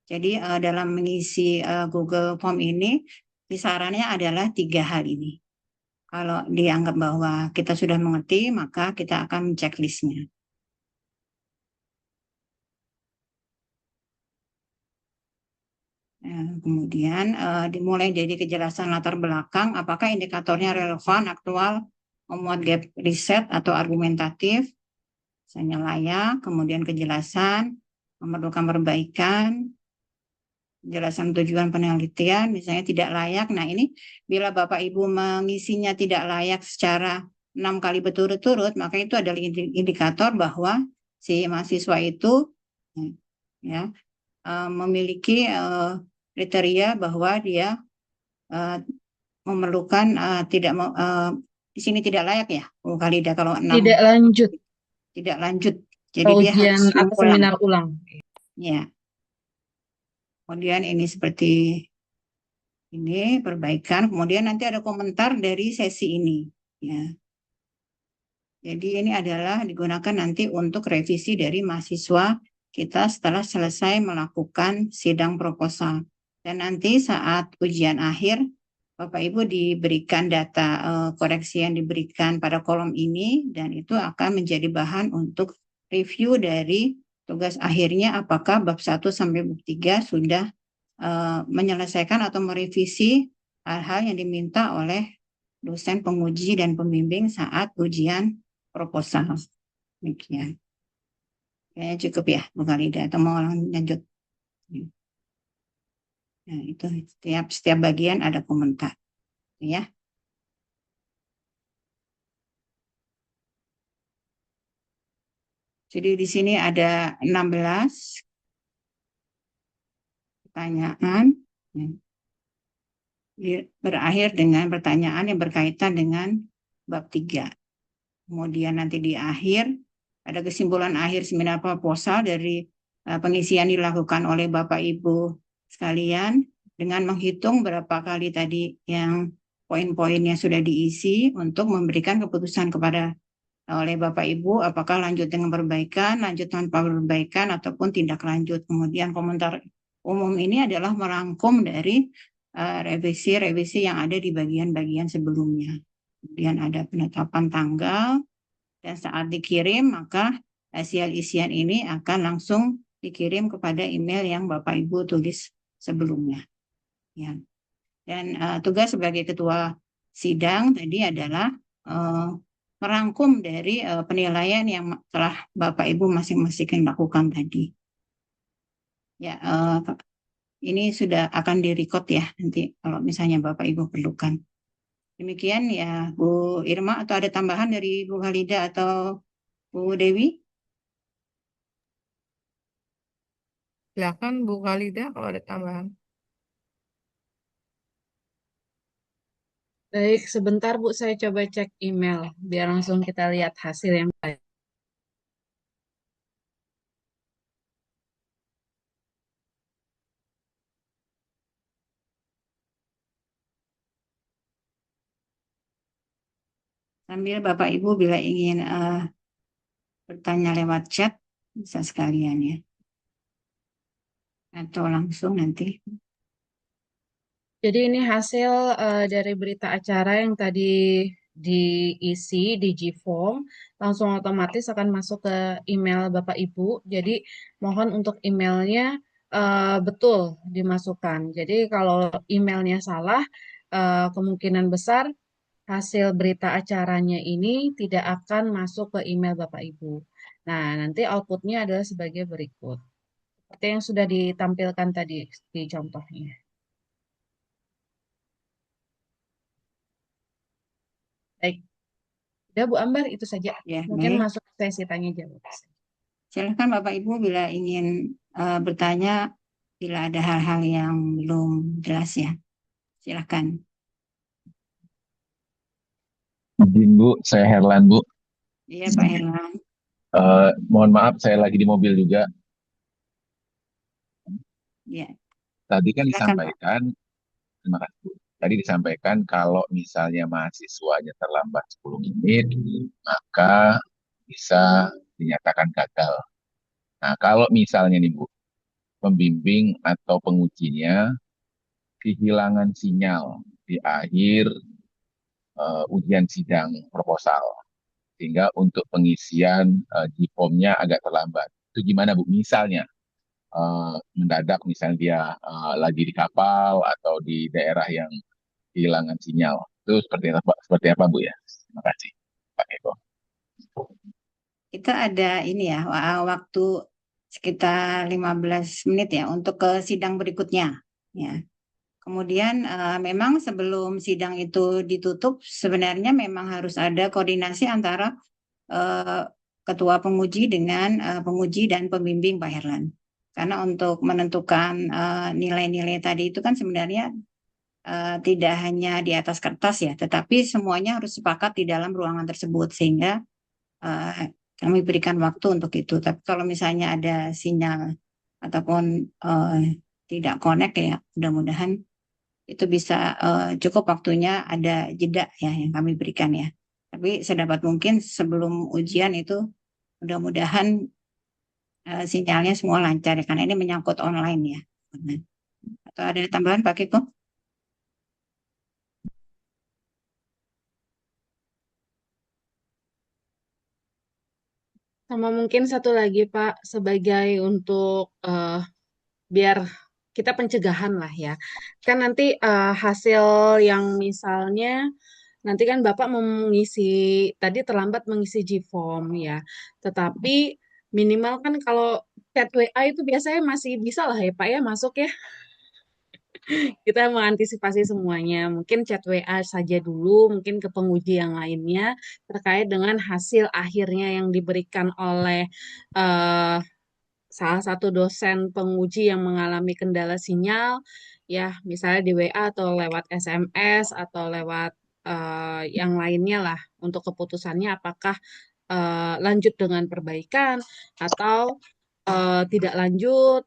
Jadi dalam mengisi Google Form ini, kisarannya adalah 3 hal ini. Kalau dianggap bahwa kita sudah mengerti, maka kita akan mencek listnya. Kemudian dimulai dari kejelasan latar belakang, apakah indikatornya relevan, aktual, memuat gap riset atau argumentatif, misalnya layak, kemudian kejelasan, memerlukan perbaikan, penjelasan tujuan penelitian, misalnya tidak layak. Nah, ini bila Bapak Ibu mengisinya tidak layak secara 6 kali berturut-turut, maka itu adalah indikator bahwa si mahasiswa itu ya memiliki kriteria bahwa dia memerlukan di sini tidak layak ya, Bu Khalida, kalau 6 Tidak lanjut tidak lanjut. ke Jadi dia harus ujian atau mengulang. seminar ulang. Ya. Kemudian ini seperti ini perbaikan. Kemudian nanti ada komentar dari sesi ini. Ya. Jadi ini adalah digunakan nanti untuk revisi dari mahasiswa kita setelah selesai melakukan sidang proposal. Dan nanti saat ujian akhir, Bapak Ibu diberikan data koreksi yang diberikan pada kolom ini, dan itu akan menjadi bahan untuk review dari tugas akhirnya apakah bab 1 sampai bab 3 sudah menyelesaikan atau merevisi hal-hal yang diminta oleh dosen penguji dan pembimbing saat ujian proposal. Demikian. Kayaknya cukup ya, Bu Khalida, atau mau lanjut? Nah, itu setiap bagian ada komentar. Ya. Jadi di sini ada 16 pertanyaan. Berakhir dengan pertanyaan yang berkaitan dengan bab 3. Kemudian nanti di akhir ada kesimpulan akhir seminar proposal dari pengisian dilakukan oleh Bapak Ibu sekalian dengan menghitung berapa kali tadi yang poin-poinnya sudah diisi untuk memberikan keputusan kepada oleh Bapak Ibu apakah lanjut dengan perbaikan, lanjut tanpa perbaikan, ataupun tindak lanjut. Kemudian komentar umum ini adalah merangkum dari revisi-revisi yang ada di bagian-bagian sebelumnya. Kemudian ada penetapan tanggal, dan saat dikirim maka hasil isian ini akan langsung dikirim kepada email yang Bapak Ibu tulis sebelumnya. Ya. Dan tugas sebagai ketua sidang tadi adalah merangkum dari penilaian yang telah Bapak Ibu masing-masing lakukan tadi. Ya, ini sudah akan direcord ya nanti kalau misalnya Bapak Ibu perlukan. Demikian ya Bu Irma, atau ada tambahan dari Bu Khalida atau Bu Dewi? Silakan Bu Khalida kalau ada tambahan. Baik, sebentar Bu, saya coba cek email biar langsung kita lihat hasil yang baik. Sambil Bapak Ibu bila ingin bertanya lewat chat, bisa sekalian ya. Atau langsung nanti. Jadi ini hasil dari berita acara yang tadi diisi di Gform, langsung otomatis akan masuk ke email Bapak Ibu. Jadi mohon untuk emailnya betul dimasukkan. Jadi kalau emailnya salah, kemungkinan besar hasil berita acaranya ini tidak akan masuk ke email Bapak Ibu. Nah, nanti outputnya adalah sebagai berikut. Seperti yang sudah ditampilkan tadi di contohnya. Baik. Udah Bu Ambar, itu saja. Ya, Mungkin baik. masuk sesi tanya jawab. Silakan Bapak Ibu bila ingin bertanya, bila ada hal-hal yang belum jelas ya. Silakan. Izin Bu, saya Herlan Bu. Iya Pak Herman. Mohon maaf, saya lagi di mobil juga. Ya, Tadi kan silakan Pak. disampaikan, terima kasih Bu. Tadi disampaikan kalau misalnya mahasiswanya terlambat 10 menit, maka bisa dinyatakan gagal. Nah, kalau misalnya nih Bu, pembimbing atau pengujinya kehilangan sinyal di akhir ujian sidang proposal, sehingga untuk pengisian JIPOM-nya agak terlambat. Itu gimana Bu? Misalnya mendadak, misalnya dia lagi di kapal atau di daerah yang kehilangan sinyal. Itu seperti apa Bu ya? Terima kasih Pak Eko. Kita ada ini ya, waktu sekitar 15 menit ya untuk ke sidang berikutnya. Ya. Kemudian memang sebelum sidang itu ditutup, sebenarnya memang harus ada koordinasi antara eh, ketua penguji dengan penguji dan pembimbing Pak Herlan. Karena untuk menentukan nilai-nilai tadi itu kan sebenarnya tidak hanya di atas kertas ya, tetapi semuanya harus sepakat di dalam ruangan tersebut sehingga kami berikan waktu untuk itu. Tapi kalau misalnya ada sinyal ataupun tidak connect ya, mudah-mudahan itu bisa cukup waktunya ada jeda ya yang kami berikan ya. Tapi sedapat mungkin sebelum ujian itu mudah-mudahan sinyalnya semua lancar ya, karena ini menyangkut online ya. Atau ada tambahan Pak Kiko? Sama mungkin satu lagi Pak, sebagai untuk biar kita pencegahan lah ya. Kan nanti hasil yang misalnya nanti kan Bapak mengisi tadi terlambat mengisi Gform ya. Tetapi minimal kan kalau chat WA itu biasanya masih bisa lah ya Pak ya masuk ya. Kita mengantisipasi semuanya. Mungkin chat WA saja dulu, mungkin ke penguji yang lainnya terkait dengan hasil akhirnya yang diberikan oleh eh, salah satu dosen penguji yang mengalami kendala sinyal, ya misalnya di WA atau lewat SMS atau lewat yang lainnya lah untuk keputusannya apakah lanjut dengan perbaikan atau tidak lanjut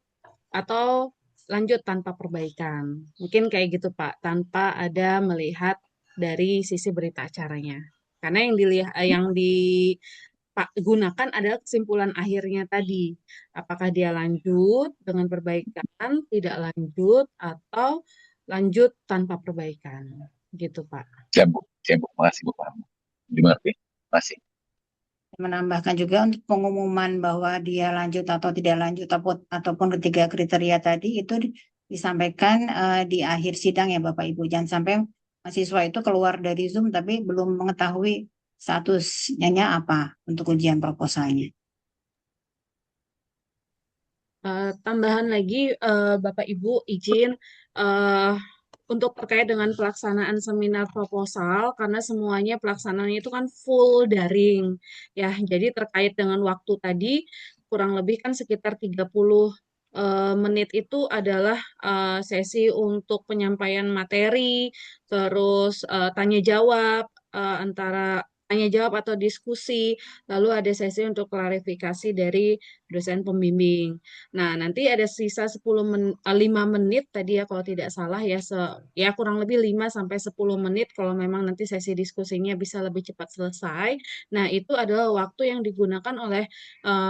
atau lanjut tanpa perbaikan. Mungkin kayak gitu Pak, tanpa ada melihat dari sisi berita acaranya. Karena yang dilihat yang digunakan adalah kesimpulan akhirnya tadi. Apakah dia lanjut dengan perbaikan, tidak lanjut, atau lanjut tanpa perbaikan. Gitu, Pak. Siap Bu, siap Bu. Makasih Bu. Terima kasih. Masih. Menambahkan juga untuk pengumuman bahwa dia lanjut atau tidak lanjut ataupun ketiga kriteria tadi itu disampaikan di akhir sidang ya Bapak Ibu. Jangan sampai mahasiswa itu keluar dari Zoom tapi belum mengetahui statusnya apa untuk ujian proposalnya. Tambahan lagi, Bapak Ibu izin eh, untuk terkait dengan pelaksanaan seminar proposal, karena semuanya pelaksanaannya itu kan full daring, ya. Jadi terkait dengan waktu tadi kurang lebih kan sekitar 30 menit itu adalah sesi untuk penyampaian materi, terus tanya jawab antara tanya jawab atau diskusi, lalu ada sesi untuk klarifikasi dari dosen pembimbing. Nah, nanti ada sisa 5 menit tadi ya kalau tidak salah ya ya kurang lebih 5 sampai 10 menit kalau memang nanti sesi diskusinya bisa lebih cepat selesai. Nah, itu adalah waktu yang digunakan oleh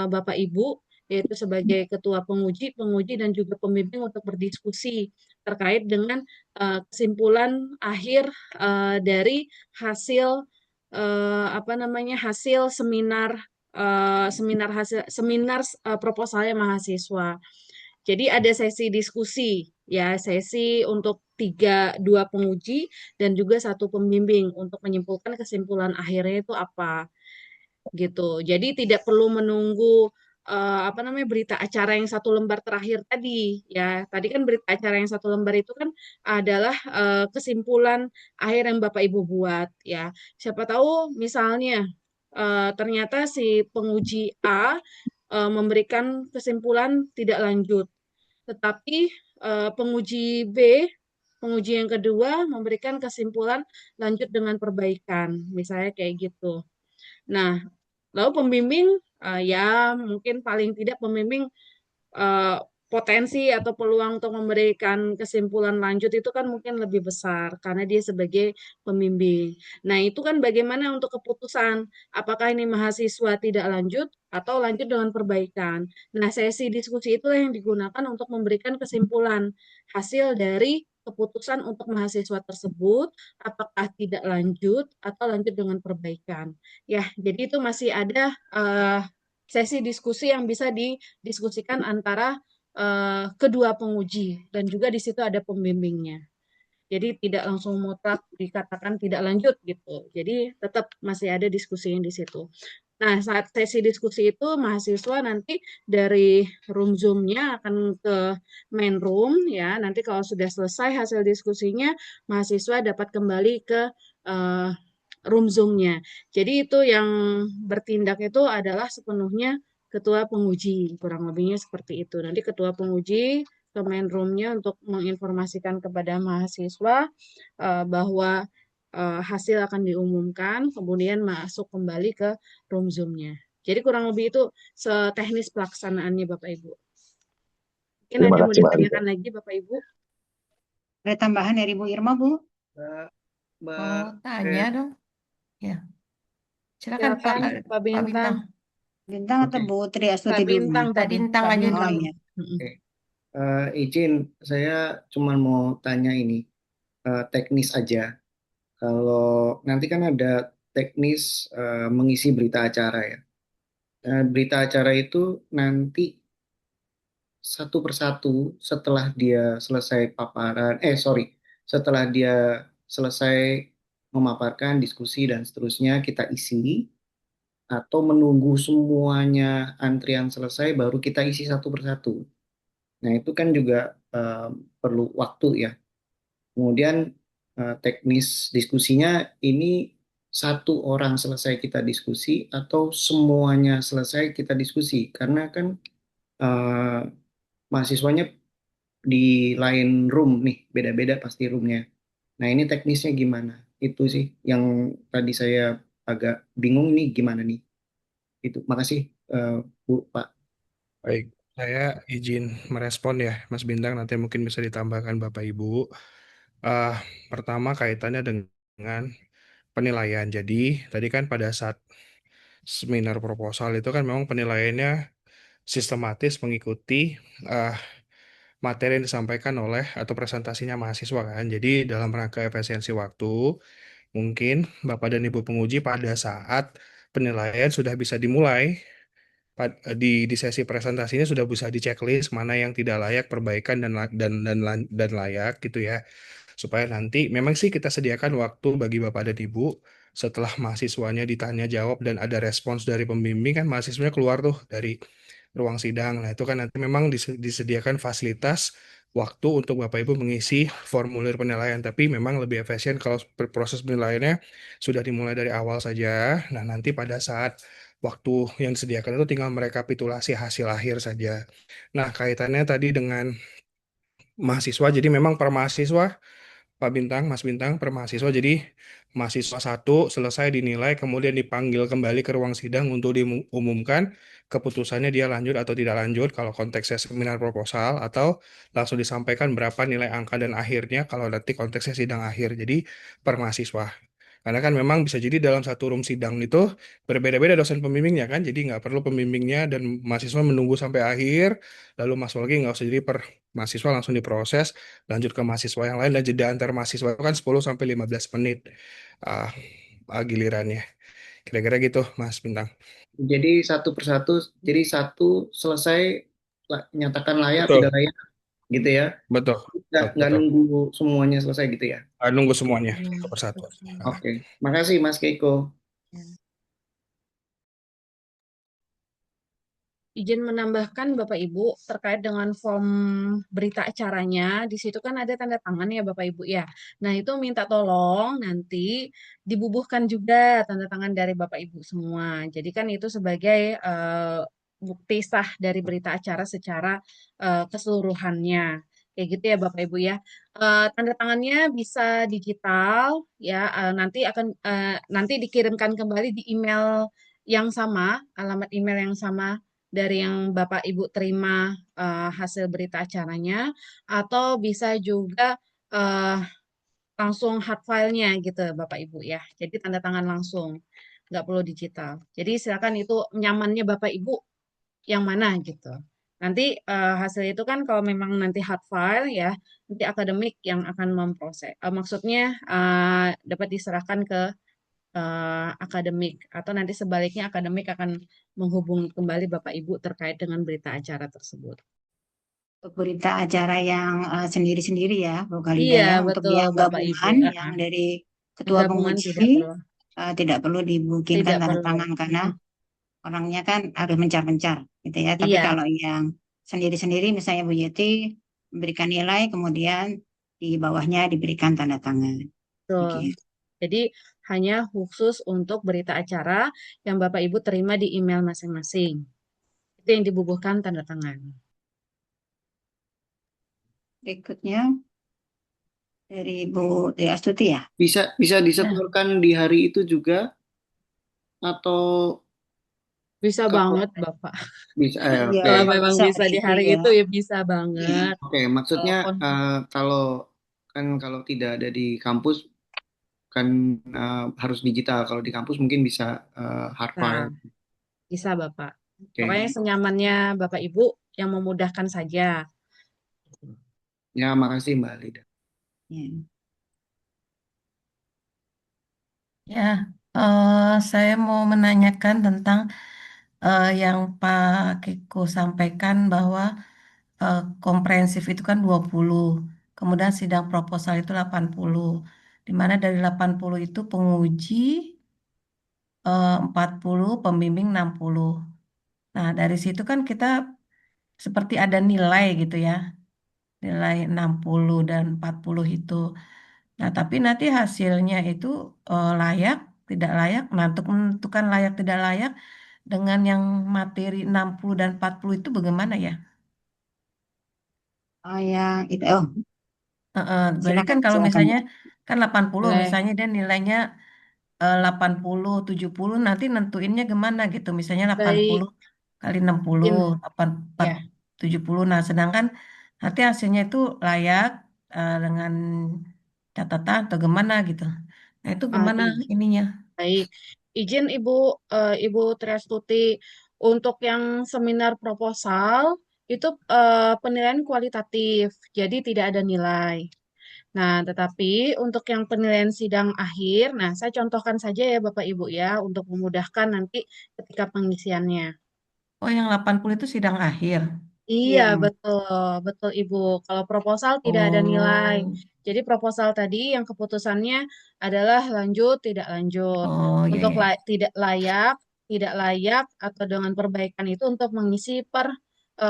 Bapak Ibu yaitu sebagai ketua penguji, penguji dan juga pembimbing untuk berdiskusi terkait dengan kesimpulan akhir dari hasil apa namanya hasil seminar proposalnya mahasiswa. Jadi ada sesi diskusi ya, sesi untuk dua penguji dan juga satu pembimbing untuk menyimpulkan kesimpulan akhirnya itu apa gitu. Jadi tidak perlu menunggu apa namanya berita acara yang satu lembar terakhir tadi ya. Tadi kan berita acara yang satu lembar itu kan adalah kesimpulan akhir yang Bapak Ibu buat ya. Siapa tahu misalnya ternyata si penguji A memberikan kesimpulan tidak lanjut, tetapi penguji B, penguji yang kedua memberikan kesimpulan lanjut dengan perbaikan, misalnya kayak gitu. Nah, lalu pembimbing ya mungkin paling tidak pembimbing eh, potensi atau peluang untuk memberikan kesimpulan lanjut itu kan mungkin lebih besar karena dia sebagai pembimbing. Nah, itu kan bagaimana untuk keputusan apakah ini mahasiswa tidak lanjut atau lanjut dengan perbaikan. Nah, sesi diskusi itulah yang digunakan untuk memberikan kesimpulan hasil dari keputusan untuk mahasiswa tersebut apakah tidak lanjut atau lanjut dengan perbaikan. Ya, jadi itu masih ada sesi diskusi yang bisa didiskusikan antara kedua penguji dan juga di situ ada pembimbingnya. Jadi tidak langsung mutlak dikatakan tidak lanjut gitu. Jadi tetap masih ada diskusi yang di situ. Nah, saat sesi diskusi itu mahasiswa nanti dari room Zoom-nya akan ke main room ya. Nanti kalau sudah selesai hasil diskusinya, mahasiswa dapat kembali ke uh, room Zoom-nya. Jadi itu yang bertindak itu adalah sepenuhnya ketua penguji, kurang lebihnya seperti itu. Nanti ketua penguji ke main room-nya untuk menginformasikan kepada mahasiswa bahwa hasil akan diumumkan, kemudian masuk kembali ke room Zoom-nya. Jadi kurang lebih itu seteknis pelaksanaannya Bapak Ibu. Mungkin ada Terima yang mau kasih, Mbak Rita. ditanyakan lagi Bapak Ibu? Ada tambahan dari Bu Irma, Bu? Mau tanya dong. Ya, silakan Silakan Pak Pak Bintang. Bintang. Bintang atau Oke. Bu Tri Pak Astuti dulu? Bintang Pak tadi. Bintang Pak aja Bintang. Oh dulu. ya. Oke. Izin, saya cuma mau tanya ini, teknis aja. Kalau nanti kan ada teknis mengisi berita acara ya. Berita acara itu nanti satu persatu setelah dia selesai paparan, setelah dia selesai memaparkan diskusi dan seterusnya kita isi, atau menunggu semuanya antrian selesai baru kita isi satu persatu. Nah, itu kan juga eh, perlu waktu ya. Kemudian teknis diskusinya ini satu orang selesai kita diskusi atau semuanya selesai kita diskusi. Karena kan eh, mahasiswanya di lain room nih, beda-beda pasti roomnya. Nah, ini teknisnya gimana? Itu sih yang tadi saya agak bingung nih gimana nih. Itu. Makasih Bu, Pak. Baik, saya izin merespon ya, Mas Bintang. Nanti mungkin bisa ditambahkan Bapak Ibu. Eh, Pertama kaitannya dengan penilaian. Jadi, tadi kan pada saat seminar proposal itu kan memang penilaiannya sistematis mengikuti eh, materi yang disampaikan oleh atau presentasinya mahasiswa kan. Jadi, dalam rangka efisiensi waktu, mungkin Bapak dan Ibu penguji pada saat penilaian sudah bisa dimulai di sesi presentasinya sudah bisa di-checklist mana yang tidak layak perbaikan dan layak gitu ya. Supaya nanti memang sih kita sediakan waktu bagi Bapak dan Ibu setelah mahasiswanya ditanya jawab dan ada respons dari pembimbing kan mahasiswanya keluar tuh dari ruang sidang. Nah, itu kan nanti memang disediakan fasilitas waktu untuk Bapak Ibu mengisi formulir penilaian, tapi memang lebih efisien kalau proses penilaiannya sudah dimulai dari awal saja. Nah, nanti pada saat waktu yang disediakan itu tinggal merekapitulasi hasil akhir saja. Nah, kaitannya tadi dengan mahasiswa, jadi memang per mahasiswa Pak Bintang, Mas Bintang, per mahasiswa. Jadi mahasiswa satu selesai dinilai, kemudian dipanggil kembali ke ruang sidang untuk diumumkan keputusannya dia lanjut atau tidak lanjut kalau konteksnya seminar proposal, atau langsung disampaikan berapa nilai angka dan akhirnya kalau nanti konteksnya sidang akhir. Jadi per mahasiswa. Karena kan memang bisa jadi dalam satu room sidang itu berbeda-beda dosen pembimbingnya kan, jadi nggak perlu pembimbingnya dan mahasiswa menunggu sampai akhir, lalu masuk lagi nggak usah, jadi per mahasiswa langsung diproses, lanjut ke mahasiswa yang lain, dan jeda antar mahasiswa itu kan 10 sampai 15 menit ah gilirannya. Kira-kira gitu, Mas Bintang. Jadi satu persatu, jadi satu selesai nyatakan layak tidak Betul, layak gitu ya. betul, Nggak betul. nunggu semuanya selesai gitu ya. Nunggu semuanya Ya, satu persatu. betul. Ah, Oke, makasih Mas Keiko. Ya. Izin menambahkan Bapak Ibu terkait dengan form berita acaranya, di situ kan ada tanda tangan ya Bapak Ibu ya. Nah itu minta tolong nanti dibubuhkan juga tanda tangan dari Bapak Ibu semua. Jadi kan itu sebagai bukti sah dari berita acara secara keseluruhannya. Kayak gitu ya Bapak Ibu ya. Tanda tangannya bisa digital ya. Nanti dikirimkan kembali di email yang sama, alamat email yang sama dari yang Bapak Ibu terima hasil berita acaranya, atau bisa juga eh, langsung hard file-nya gitu Bapak Ibu ya. Jadi tanda tangan langsung, nggak perlu digital. Jadi silakan itu nyamannya Bapak Ibu yang mana gitu. Nanti hasil itu kan kalau memang nanti hard file ya, nanti akademik yang akan memproses. Maksudnya dapat diserahkan ke akademik, atau nanti sebaliknya akademik akan menghubungi kembali Bapak Ibu terkait dengan berita acara tersebut. Untuk berita acara yang sendiri-sendiri ya, Bu Kalida Iya, ya. Untuk betul yang Bapak Ibu. gabungan, yang dari Yang ketua gabungan tidak penguji perlu. tidak perlu dibukinkan Tidak tanda perlu. tangan karena orangnya kan agak mencar-mencar gitu ya. Tapi Iya, kalau yang sendiri-sendiri, misalnya Bu Yeti memberikan nilai, kemudian di bawahnya diberikan tanda tangan. betul. Begitu. Jadi hanya khusus untuk berita acara yang Bapak Ibu terima di email masing-masing. Itu yang dibubuhkan tanda tangan. Berikutnya dari Bu Dwi Astuti ya. Bisa bisa Ya, disetorkan di hari itu juga atau Bisa kalau banget, Bapak. bisa Iya, oke. Kalau memang memang bisa bisa di begitu hari ya. itu ya bisa Iya. banget. Oke, maksudnya Walaupun kalau kan kalau tidak ada di kampus kan harus digital. Kalau di kampus mungkin bisa hard bisa, file. bisa Bapak. Pokoknya Oke. senyamannya Bapak Ibu yang memudahkan saja. Ya, makasih Mbak Lida. Iya. ya. Saya mau menanyakan tentang yang Pak Kiko sampaikan bahwa komprehensif itu kan 20, kemudian sidang proposal itu 80, di mana dari 80 itu penguji 40, pembimbing 60. Nah, dari situ kan kita seperti ada nilai gitu ya, nilai 60 dan 40 itu. Nah, tapi nanti hasilnya itu layak, tidak layak. Nah, untuk menentukan layak tidak layak dengan yang materi 60 dan 40 itu bagaimana ya? Oh yang itu, oh Berarti kan silakan kalau silakan Bu. misalnya kan 80 Boleh. misalnya dia nilainya 80, 70 nanti nentuinnya gimana gitu. Misalnya Baik, 80 kali 60, izin. 84, Ya, 70. Nah, sedangkan nanti hasilnya itu layak dengan catatan atau gimana gitu. Nah, itu gimana ininya? baik. Izin Ibu Triastuti, untuk yang seminar proposal itu penilaian kualitatif, jadi tidak ada nilai. Nah, tetapi untuk yang penilaian sidang akhir, nah saya contohkan saja ya Bapak Ibu ya untuk memudahkan nanti ketika pengisiannya. Oh, yang 80 itu sidang akhir. Iya, Iya. betul, betul Ibu. Kalau proposal tidak ada nilai. Oh, Jadi proposal tadi yang keputusannya adalah lanjut, tidak lanjut. oh ya Untuk ya. tidak layak, tidak layak atau dengan perbaikan itu untuk mengisi per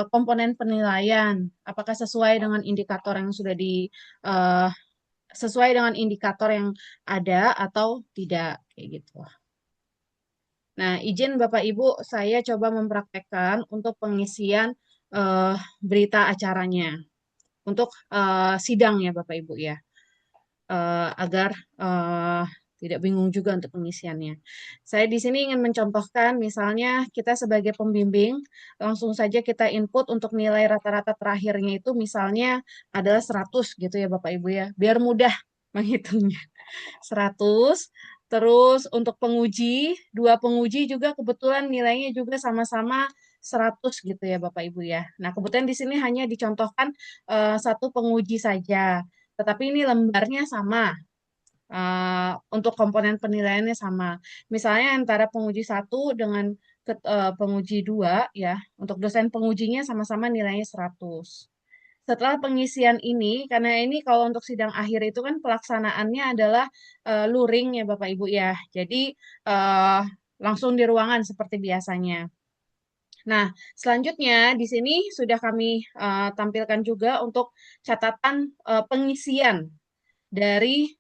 komponen penilaian. Apakah sesuai dengan indikator yang sudah eh, sesuai dengan indikator yang ada atau tidak kayak gitu. Nah, izin Bapak Ibu, saya coba mempraktekkan untuk pengisian berita acaranya untuk sidang ya Bapak Ibu ya, agar eh, tidak bingung juga untuk pengisiannya. Saya di sini ingin mencontohkan, misalnya kita sebagai pembimbing, langsung saja kita input untuk nilai rata-rata terakhirnya itu misalnya adalah 100 gitu ya Bapak Ibu ya, biar mudah menghitungnya. 100. Terus untuk penguji, dua penguji juga kebetulan nilainya juga sama-sama 100 gitu ya Bapak Ibu ya. Nah, kebetulan di sini hanya dicontohkan satu penguji saja. Tetapi ini lembarnya sama. Untuk komponen penilaiannya sama. Misalnya antara penguji satu dengan penguji dua ya, untuk dosen pengujinya sama-sama nilainya 100. Setelah pengisian ini, karena ini kalau untuk sidang akhir itu kan pelaksanaannya adalah luring ya Bapak Ibu ya. Jadi eh, langsung di ruangan seperti biasanya. Nah, selanjutnya di sini sudah kami tampilkan juga untuk catatan pengisian dari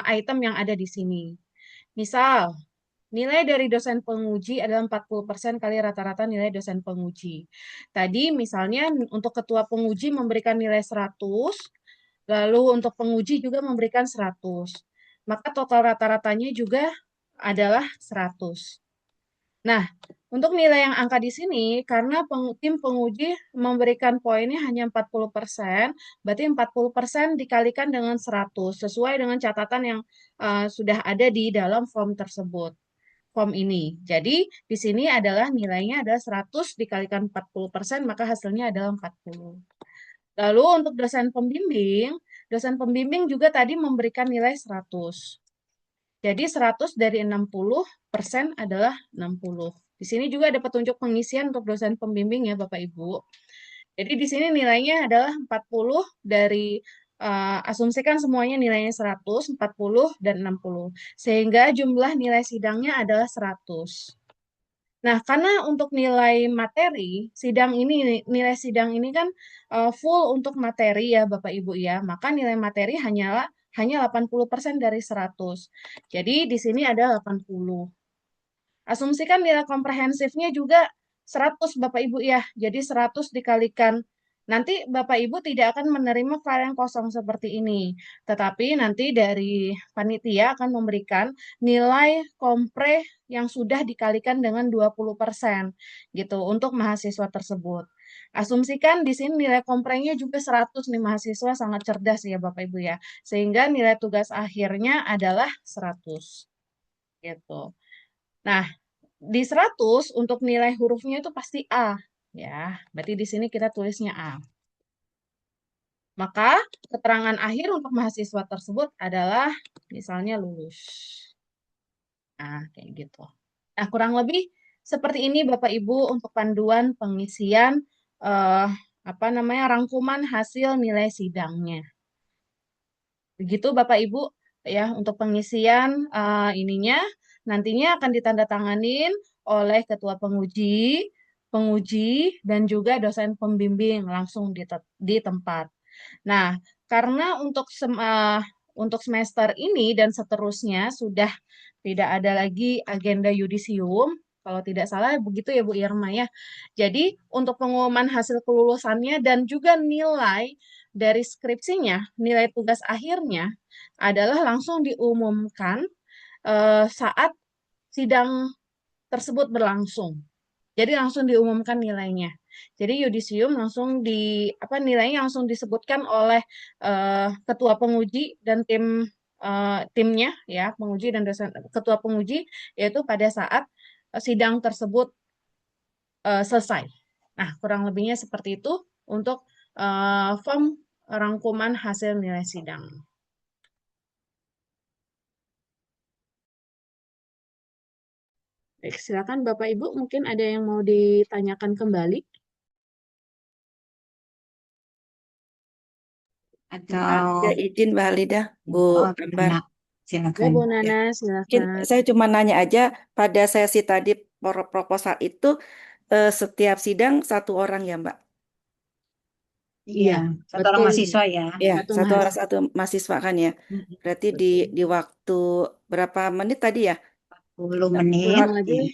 item yang ada di sini. Misal, nilai dari dosen penguji adalah 40% kali rata-rata nilai dosen penguji. Tadi misalnya untuk ketua penguji memberikan nilai 100, lalu untuk penguji juga memberikan 100. Maka total rata-ratanya juga adalah 100. Nah, untuk nilai yang angka di sini, karena tim penguji memberikan poinnya hanya 40%, berarti 40% dikalikan dengan 100, sesuai dengan catatan yang sudah ada di dalam form tersebut. Form ini. Jadi, di sini adalah nilainya adalah 100 dikalikan 40%, maka hasilnya adalah 40. Lalu untuk dosen pembimbing juga tadi memberikan nilai 100. Jadi 100 dari 60% adalah 60. Di sini juga ada petunjuk pengisian untuk dosen pembimbing ya Bapak Ibu. Jadi di sini nilainya adalah 40 dari asumsikan semuanya nilainya 100, 40 dan 60. Sehingga jumlah nilai sidangnya adalah 100. Nah, karena untuk nilai materi, nilai sidang ini kan full untuk materi ya Bapak Ibu ya. Maka nilai materi hanya 80% dari 100. Jadi di sini ada 80. Asumsikan nilai komprehensifnya juga 100 Bapak Ibu ya. Jadi 100 dikalikan. Nanti Bapak Ibu tidak akan menerima file yang kosong seperti ini. Tetapi nanti dari panitia akan memberikan nilai kompre yang sudah dikalikan dengan 20% gitu untuk mahasiswa tersebut. Asumsikan di sini nilai komprenya juga 100 nih, mahasiswa sangat cerdas ya Bapak Ibu ya. Sehingga nilai tugas akhirnya adalah 100 gitu. Nah, di 100 untuk nilai hurufnya itu pasti A ya. Berarti di sini kita tulisnya A. Maka keterangan akhir untuk mahasiswa tersebut adalah misalnya lulus. Nah, kayak gitu. Nah, kurang lebih seperti ini Bapak Ibu untuk panduan pengisian eh, rangkuman hasil nilai sidangnya. Begitu Bapak Ibu ya untuk pengisian ininya nantinya akan ditandatanganin oleh ketua penguji, dan juga dosen pembimbing langsung di tempat. Nah, karena untuk semester ini dan seterusnya sudah tidak ada lagi agenda yudisium, kalau tidak salah begitu ya Bu Irma ya. Jadi untuk pengumuman hasil kelulusannya dan juga nilai dari skripsinya, nilai tugas akhirnya adalah langsung diumumkan saat sidang tersebut berlangsung. Jadi langsung diumumkan nilainya. Jadi yudisium langsung nilainya langsung disebutkan oleh ketua penguji dan timnya ya, penguji dan dosen ketua penguji yaitu pada saat sidang tersebut selesai. Nah, kurang lebihnya seperti itu untuk form rangkuman hasil nilai sidang. Baik, silakan Bapak Ibu, mungkin ada yang mau ditanyakan kembali. Atau izin Mbak Halidah, Bu Ambar. Nana, Ya, silakan. Bu Nana, Mungkin silakan. saya cuma nanya aja pada sesi tadi proposal itu setiap sidang satu orang ya Mbak? Iya, satu orang betul. mahasiswa ya. Ya, Satu satu orang mahasiswa. satu mahasiswa kan ya. Berarti Betul. di waktu berapa menit tadi ya? 10 Kurang menit. lebih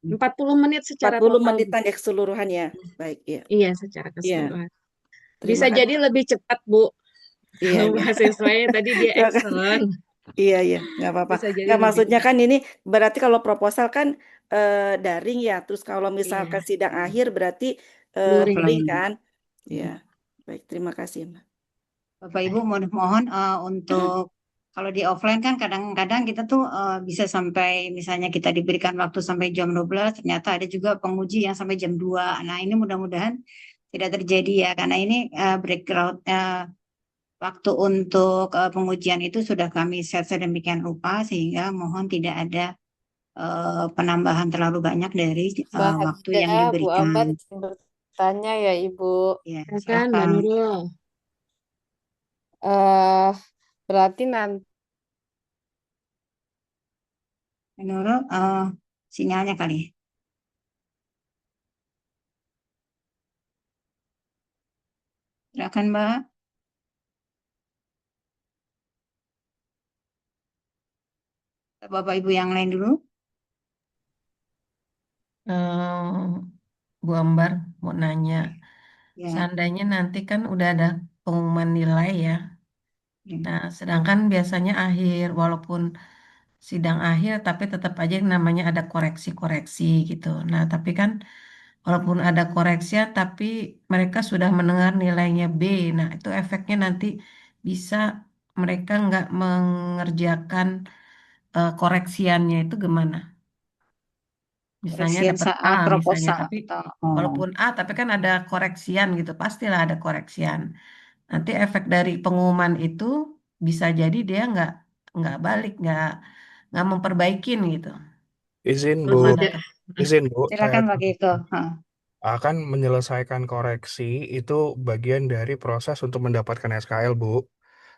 40 menit secara 40 total, Bu. menitan ya keseluruhan ya. Baik, ya. Iya, secara Iya, keseluruhan. terima Bisa kasih. jadi lebih cepat, Bu. Iya, Kalau iya. mahasiswanya tadi dia Terima kasih. excellent. Iya, iya, nggak apa-apa. Bisa jadi Nggak, lebih maksudnya cepat. kan ini berarti kalau proposal kan daring ya. Terus kalau Iya, misalkan sidang akhir berarti luring. luring kan. Iya, Mm. baik, terima kasih, Mbak. Bapak Ibu mohon untuk kalau di offline kan kadang-kadang kita tuh bisa sampai misalnya kita diberikan waktu sampai jam 12, ternyata ada juga penguji yang sampai jam 2. Nah, ini mudah-mudahan tidak terjadi ya karena ini background waktu untuk pengujian itu sudah kami set sedemikian rupa sehingga mohon tidak ada penambahan terlalu banyak dari waktu yang Bahagia, Bu Ambar diberikan. izin bertanya ya Ibu. Ya, Silakan, Mbak silakan. Nurul. eh Berarti nanti Menurut sinyalnya kali. Silakan, Mbak. Bapak Ibu yang lain dulu. Eh, Bu Ambar mau nanya, Ya. seandainya nanti kan udah ada pengumuman nilai ya. Ya. Nah, sedangkan biasanya akhir, walaupun sidang akhir, tapi tetap aja yang namanya ada koreksi-koreksi gitu. Nah, tapi kan walaupun ada koreksi, tapi mereka sudah mendengar nilainya B. Nah, itu efeknya nanti bisa mereka nggak mengerjakan koreksiannya itu gimana? Misalnya Koreksian dapat A saat misalnya, proposal tapi atau walaupun A, tapi kan ada koreksian gitu, pastilah ada koreksian. Nanti efek dari pengumuman itu bisa jadi dia nggak balik, nggak memperbaikin gitu. Izin Kalau Bu, Gimana tidak, tuh? izin Bu, saya silakan Pak Geko. akan menyelesaikan koreksi itu bagian dari proses untuk mendapatkan SKL, Bu.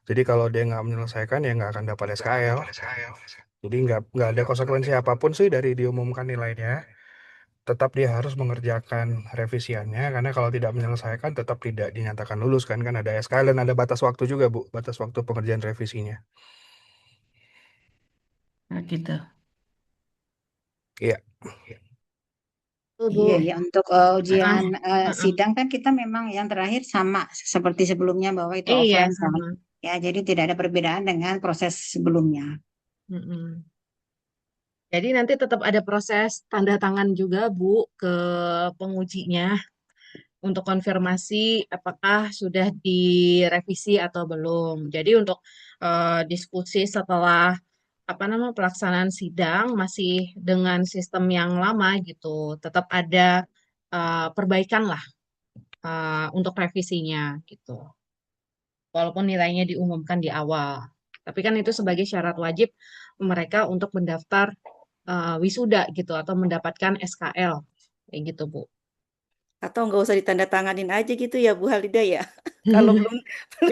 Jadi kalau dia nggak menyelesaikan ya nggak akan dapat SKL. Jadi nggak ada konsekuensi apapun sih dari diumumkan nilainya. Tetap dia harus mengerjakan revisiannya karena kalau tidak menyelesaikan tetap tidak dinyatakan lulus kan ada SKL dan ada batas waktu juga, Bu, batas waktu pengerjaan revisinya. Nah, gitu. Iya. Bu. Iya ya untuk Ah, ujian ah. sidang kan kita memang yang terakhir sama seperti sebelumnya bahwa itu Iya, offline kan. sama. Ya, jadi tidak ada perbedaan dengan proses sebelumnya. Mm-mm. Jadi nanti tetap ada proses tanda tangan juga, Bu, ke pengujinya untuk konfirmasi apakah sudah direvisi atau belum. Jadi untuk diskusi setelah apa nama pelaksanaan sidang masih dengan sistem yang lama gitu, tetap ada perbaikan lah untuk revisinya gitu. Walaupun nilainya diumumkan di awal. Tapi kan itu sebagai syarat wajib mereka untuk mendaftar wisuda gitu atau mendapatkan SKL kayak gitu, Bu. Atau nggak usah ditandatanganin aja gitu ya Bu Halida ya. Kalau belum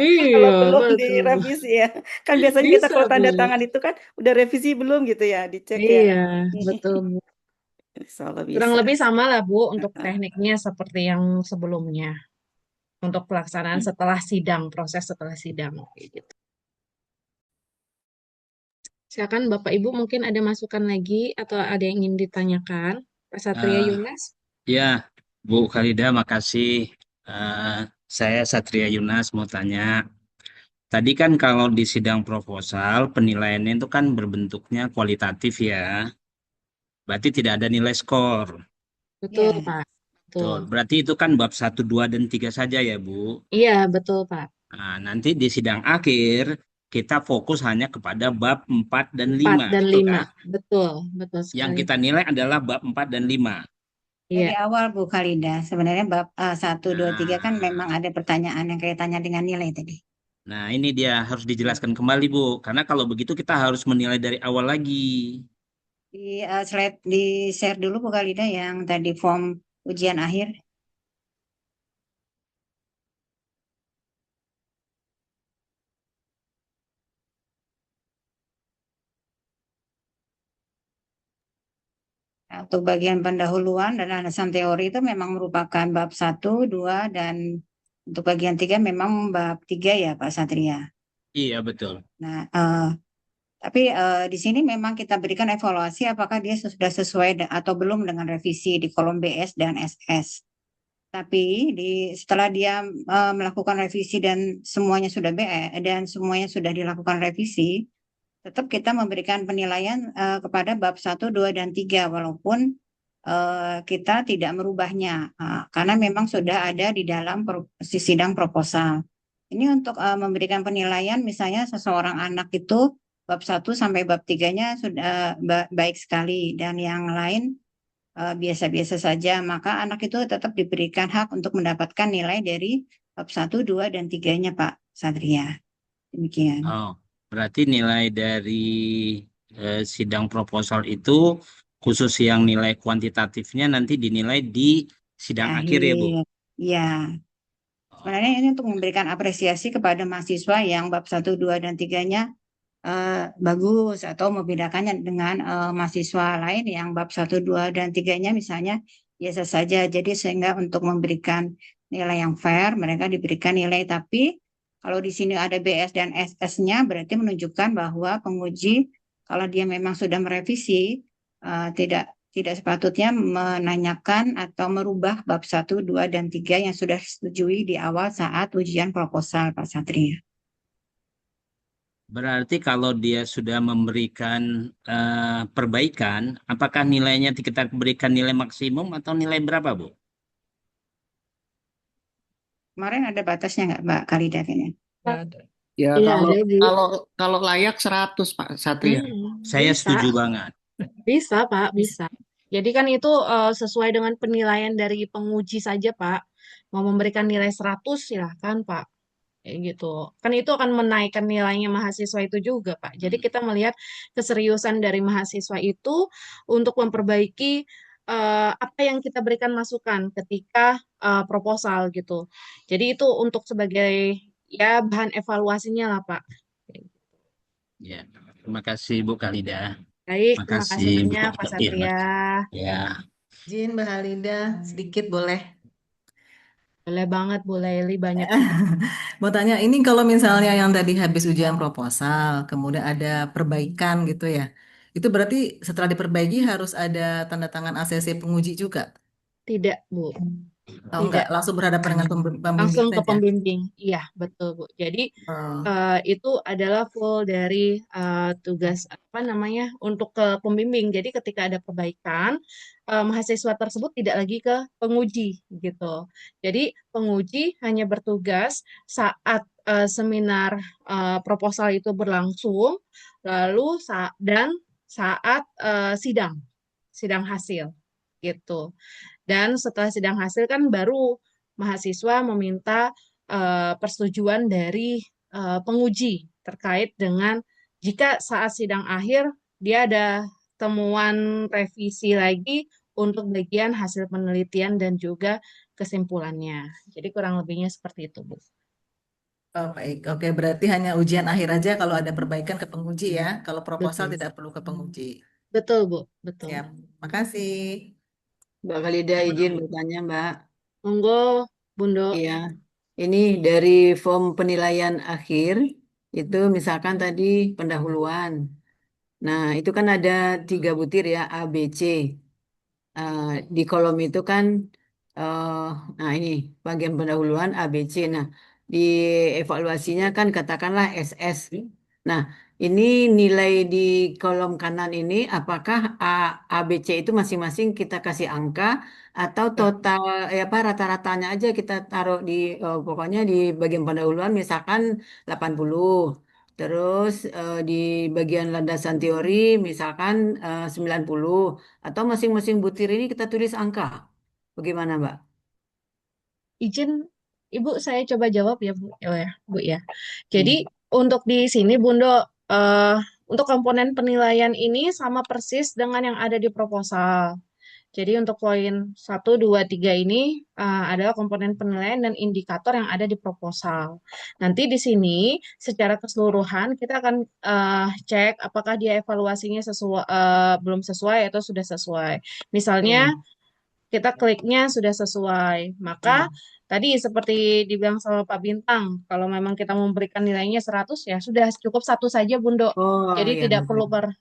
Iya, kalau belum betul. direvisi ya. Kan biasanya kita Bisa, kalau Bu. tanda tangan itu kan udah revisi belum gitu ya, dicek ya. Iya, betul, Bu. Insya Allah Kurang bisa. lebih sama lah, Bu, untuk tekniknya seperti yang sebelumnya. Untuk pelaksanaan setelah sidang, proses setelah sidang. Kayak gitu. Silakan Bapak Ibu mungkin ada masukan lagi atau ada yang ingin ditanyakan. Pak Satria Eh, Yunas. ya, Bu Khalida, makasih. Eh, saya Satria Yunas mau tanya. Tadi kan kalau di sidang proposal penilaiannya itu kan berbentuknya kualitatif ya. Berarti tidak ada nilai skor. Betul, Ya, Pak. Betul. Betul. Berarti itu kan bab 1, 2, dan 3 saja ya, Bu. Iya, betul, Pak. Nah, nanti di sidang akhir kita fokus hanya kepada bab 4 dan 4 5, dan betul 5. kah? Betul, betul Yang sekali. kita nilai adalah bab 4 dan 5. dari Iya. awal Bu Khalida, sebenarnya bab 1, 2, 3 kan memang Nah, ada pertanyaan yang kaitannya dengan nilai tadi. nah, ini dia harus dijelaskan kembali, Bu. Karena kalau begitu kita harus menilai dari awal lagi. Di slide di share dulu Bu Khalida yang tadi form ujian akhir. Nah, untuk bagian pendahuluan dan landasan teori itu memang merupakan bab 1, 2, dan untuk bagian 3 memang bab 3 ya Pak Satria. Iya, betul. Nah, Tapi di sini memang kita berikan evaluasi apakah dia sudah sesuai atau belum dengan revisi di kolom BS dan SS. Tapi setelah dia melakukan revisi dan semuanya sudah dan semuanya sudah dilakukan revisi, tetap kita memberikan penilaian kepada bab 1, 2, dan 3 walaupun kita tidak merubahnya karena memang sudah ada di dalam sidang proposal. Ini untuk memberikan penilaian misalnya seseorang anak itu bab 1 sampai bab 3-nya sudah baik sekali dan yang lain biasa-biasa saja, maka anak itu tetap diberikan hak untuk mendapatkan nilai dari bab 1, 2, dan 3-nya, Pak Satria. Demikian. Oh, berarti nilai dari sidang proposal itu khusus yang nilai kuantitatifnya nanti dinilai di sidang akhir ya, Bu? Akhir. Ya, sebenarnya ini untuk memberikan apresiasi kepada mahasiswa yang bab 1, 2, dan 3-nya bagus atau membedakannya dengan mahasiswa lain yang bab 1, 2, dan 3-nya misalnya biasa saja. Jadi sehingga untuk memberikan nilai yang fair, mereka diberikan nilai. Tapi kalau di sini ada BS dan SS-nya berarti menunjukkan bahwa penguji kalau dia memang sudah merevisi tidak sepatutnya menanyakan atau merubah bab 1, 2, dan 3 yang sudah disetujui di awal saat ujian proposal, Pak Satria. Berarti kalau dia sudah memberikan perbaikan, apakah nilainya kita berikan nilai maksimum atau nilai berapa, Bu? Kemarin ada batasnya nggak, Mbak Kalida kayaknya? Ya Iya, kalau ada, Bu. kalau layak 100 Pak Satria. Saya Bisa. setuju banget. Bisa, Pak, bisa. Jadi kan itu sesuai dengan penilaian dari penguji saja, Pak. Mau memberikan nilai 100, silahkan, Pak. Kayak gitu. Kan itu akan menaikkan nilainya mahasiswa itu juga, Pak. Jadi kita melihat keseriusan dari mahasiswa itu untuk memperbaiki apa yang kita berikan masukan ketika proposal gitu. Jadi itu untuk sebagai ya bahan evaluasinya lah, Pak. Ya, terima kasih Bu Kalida. Baik, Terima terima kasih kasih Bu banyak, Pak Irna. Satria. Ya, Izin Mbak Halida, sedikit boleh. Boleh banget, Bu Leli, banyak. Mau tanya ini kalau misalnya yang tadi habis ujian proposal, kemudian ada perbaikan gitu ya. Itu berarti setelah diperbaiki harus ada tanda tangan ACC penguji juga. Tidak, Bu. Oh enggak, Tidak. langsung berhadapan dengan pembimbing Langsung ke saja. pembimbing. Iya, betul, Bu. Jadi Oh, itu adalah full dari tugas apa namanya untuk ke pembimbing. Jadi ketika ada perbaikan, mahasiswa tersebut tidak lagi ke penguji gitu. Jadi penguji hanya bertugas saat seminar proposal itu berlangsung, lalu dan saat sidang hasil gitu. Dan setelah sidang hasil kan baru mahasiswa meminta persetujuan dari penguji terkait dengan jika saat sidang akhir dia ada temuan revisi lagi untuk bagian hasil penelitian dan juga kesimpulannya. Jadi kurang lebihnya seperti itu, Bu. oh, baik. Oke, berarti hanya ujian akhir aja kalau ada perbaikan ke penguji ya. Kalau proposal Betul. tidak perlu ke penguji. Betul, Bu. Betul. Siap. Makasih. Mbak Khalida izin bertanya, Mbak. Monggo, Bundo. Iya, ini dari form penilaian akhir, itu misalkan tadi pendahuluan. Nah, itu kan ada 3 butir ya, A, B, C. Di kolom itu kan, eh, nah ini bagian pendahuluan A, B, C. Nah, di evaluasinya kan katakanlah SS. Nah, ini nilai di kolom kanan ini apakah A, B, C itu masing-masing kita kasih angka atau total apa rata-ratanya aja kita taruh di pokoknya di bagian pendahuluan misalkan 80. Terus di bagian landasan teori misalkan 90 atau masing-masing butir ini kita tulis angka. Bagaimana, Mbak? Izin Ibu saya coba jawab ya Bu. Oh ya, Bu ya. Jadi untuk di sini Bundo eh, untuk komponen penilaian ini sama persis dengan yang ada di proposal. Jadi untuk poin 1, 2, 3 ini adalah komponen penilaian dan indikator yang ada di proposal. Nanti di sini secara keseluruhan kita akan cek apakah dia evaluasinya sesuai belum sesuai atau sudah sesuai. Misalnya kita kliknya sudah sesuai, maka tadi seperti dibilang sama Pak Bintang, kalau memang kita memberikan nilainya 100 ya sudah cukup satu saja Bundo. Oh Jadi ya, tidak perlu per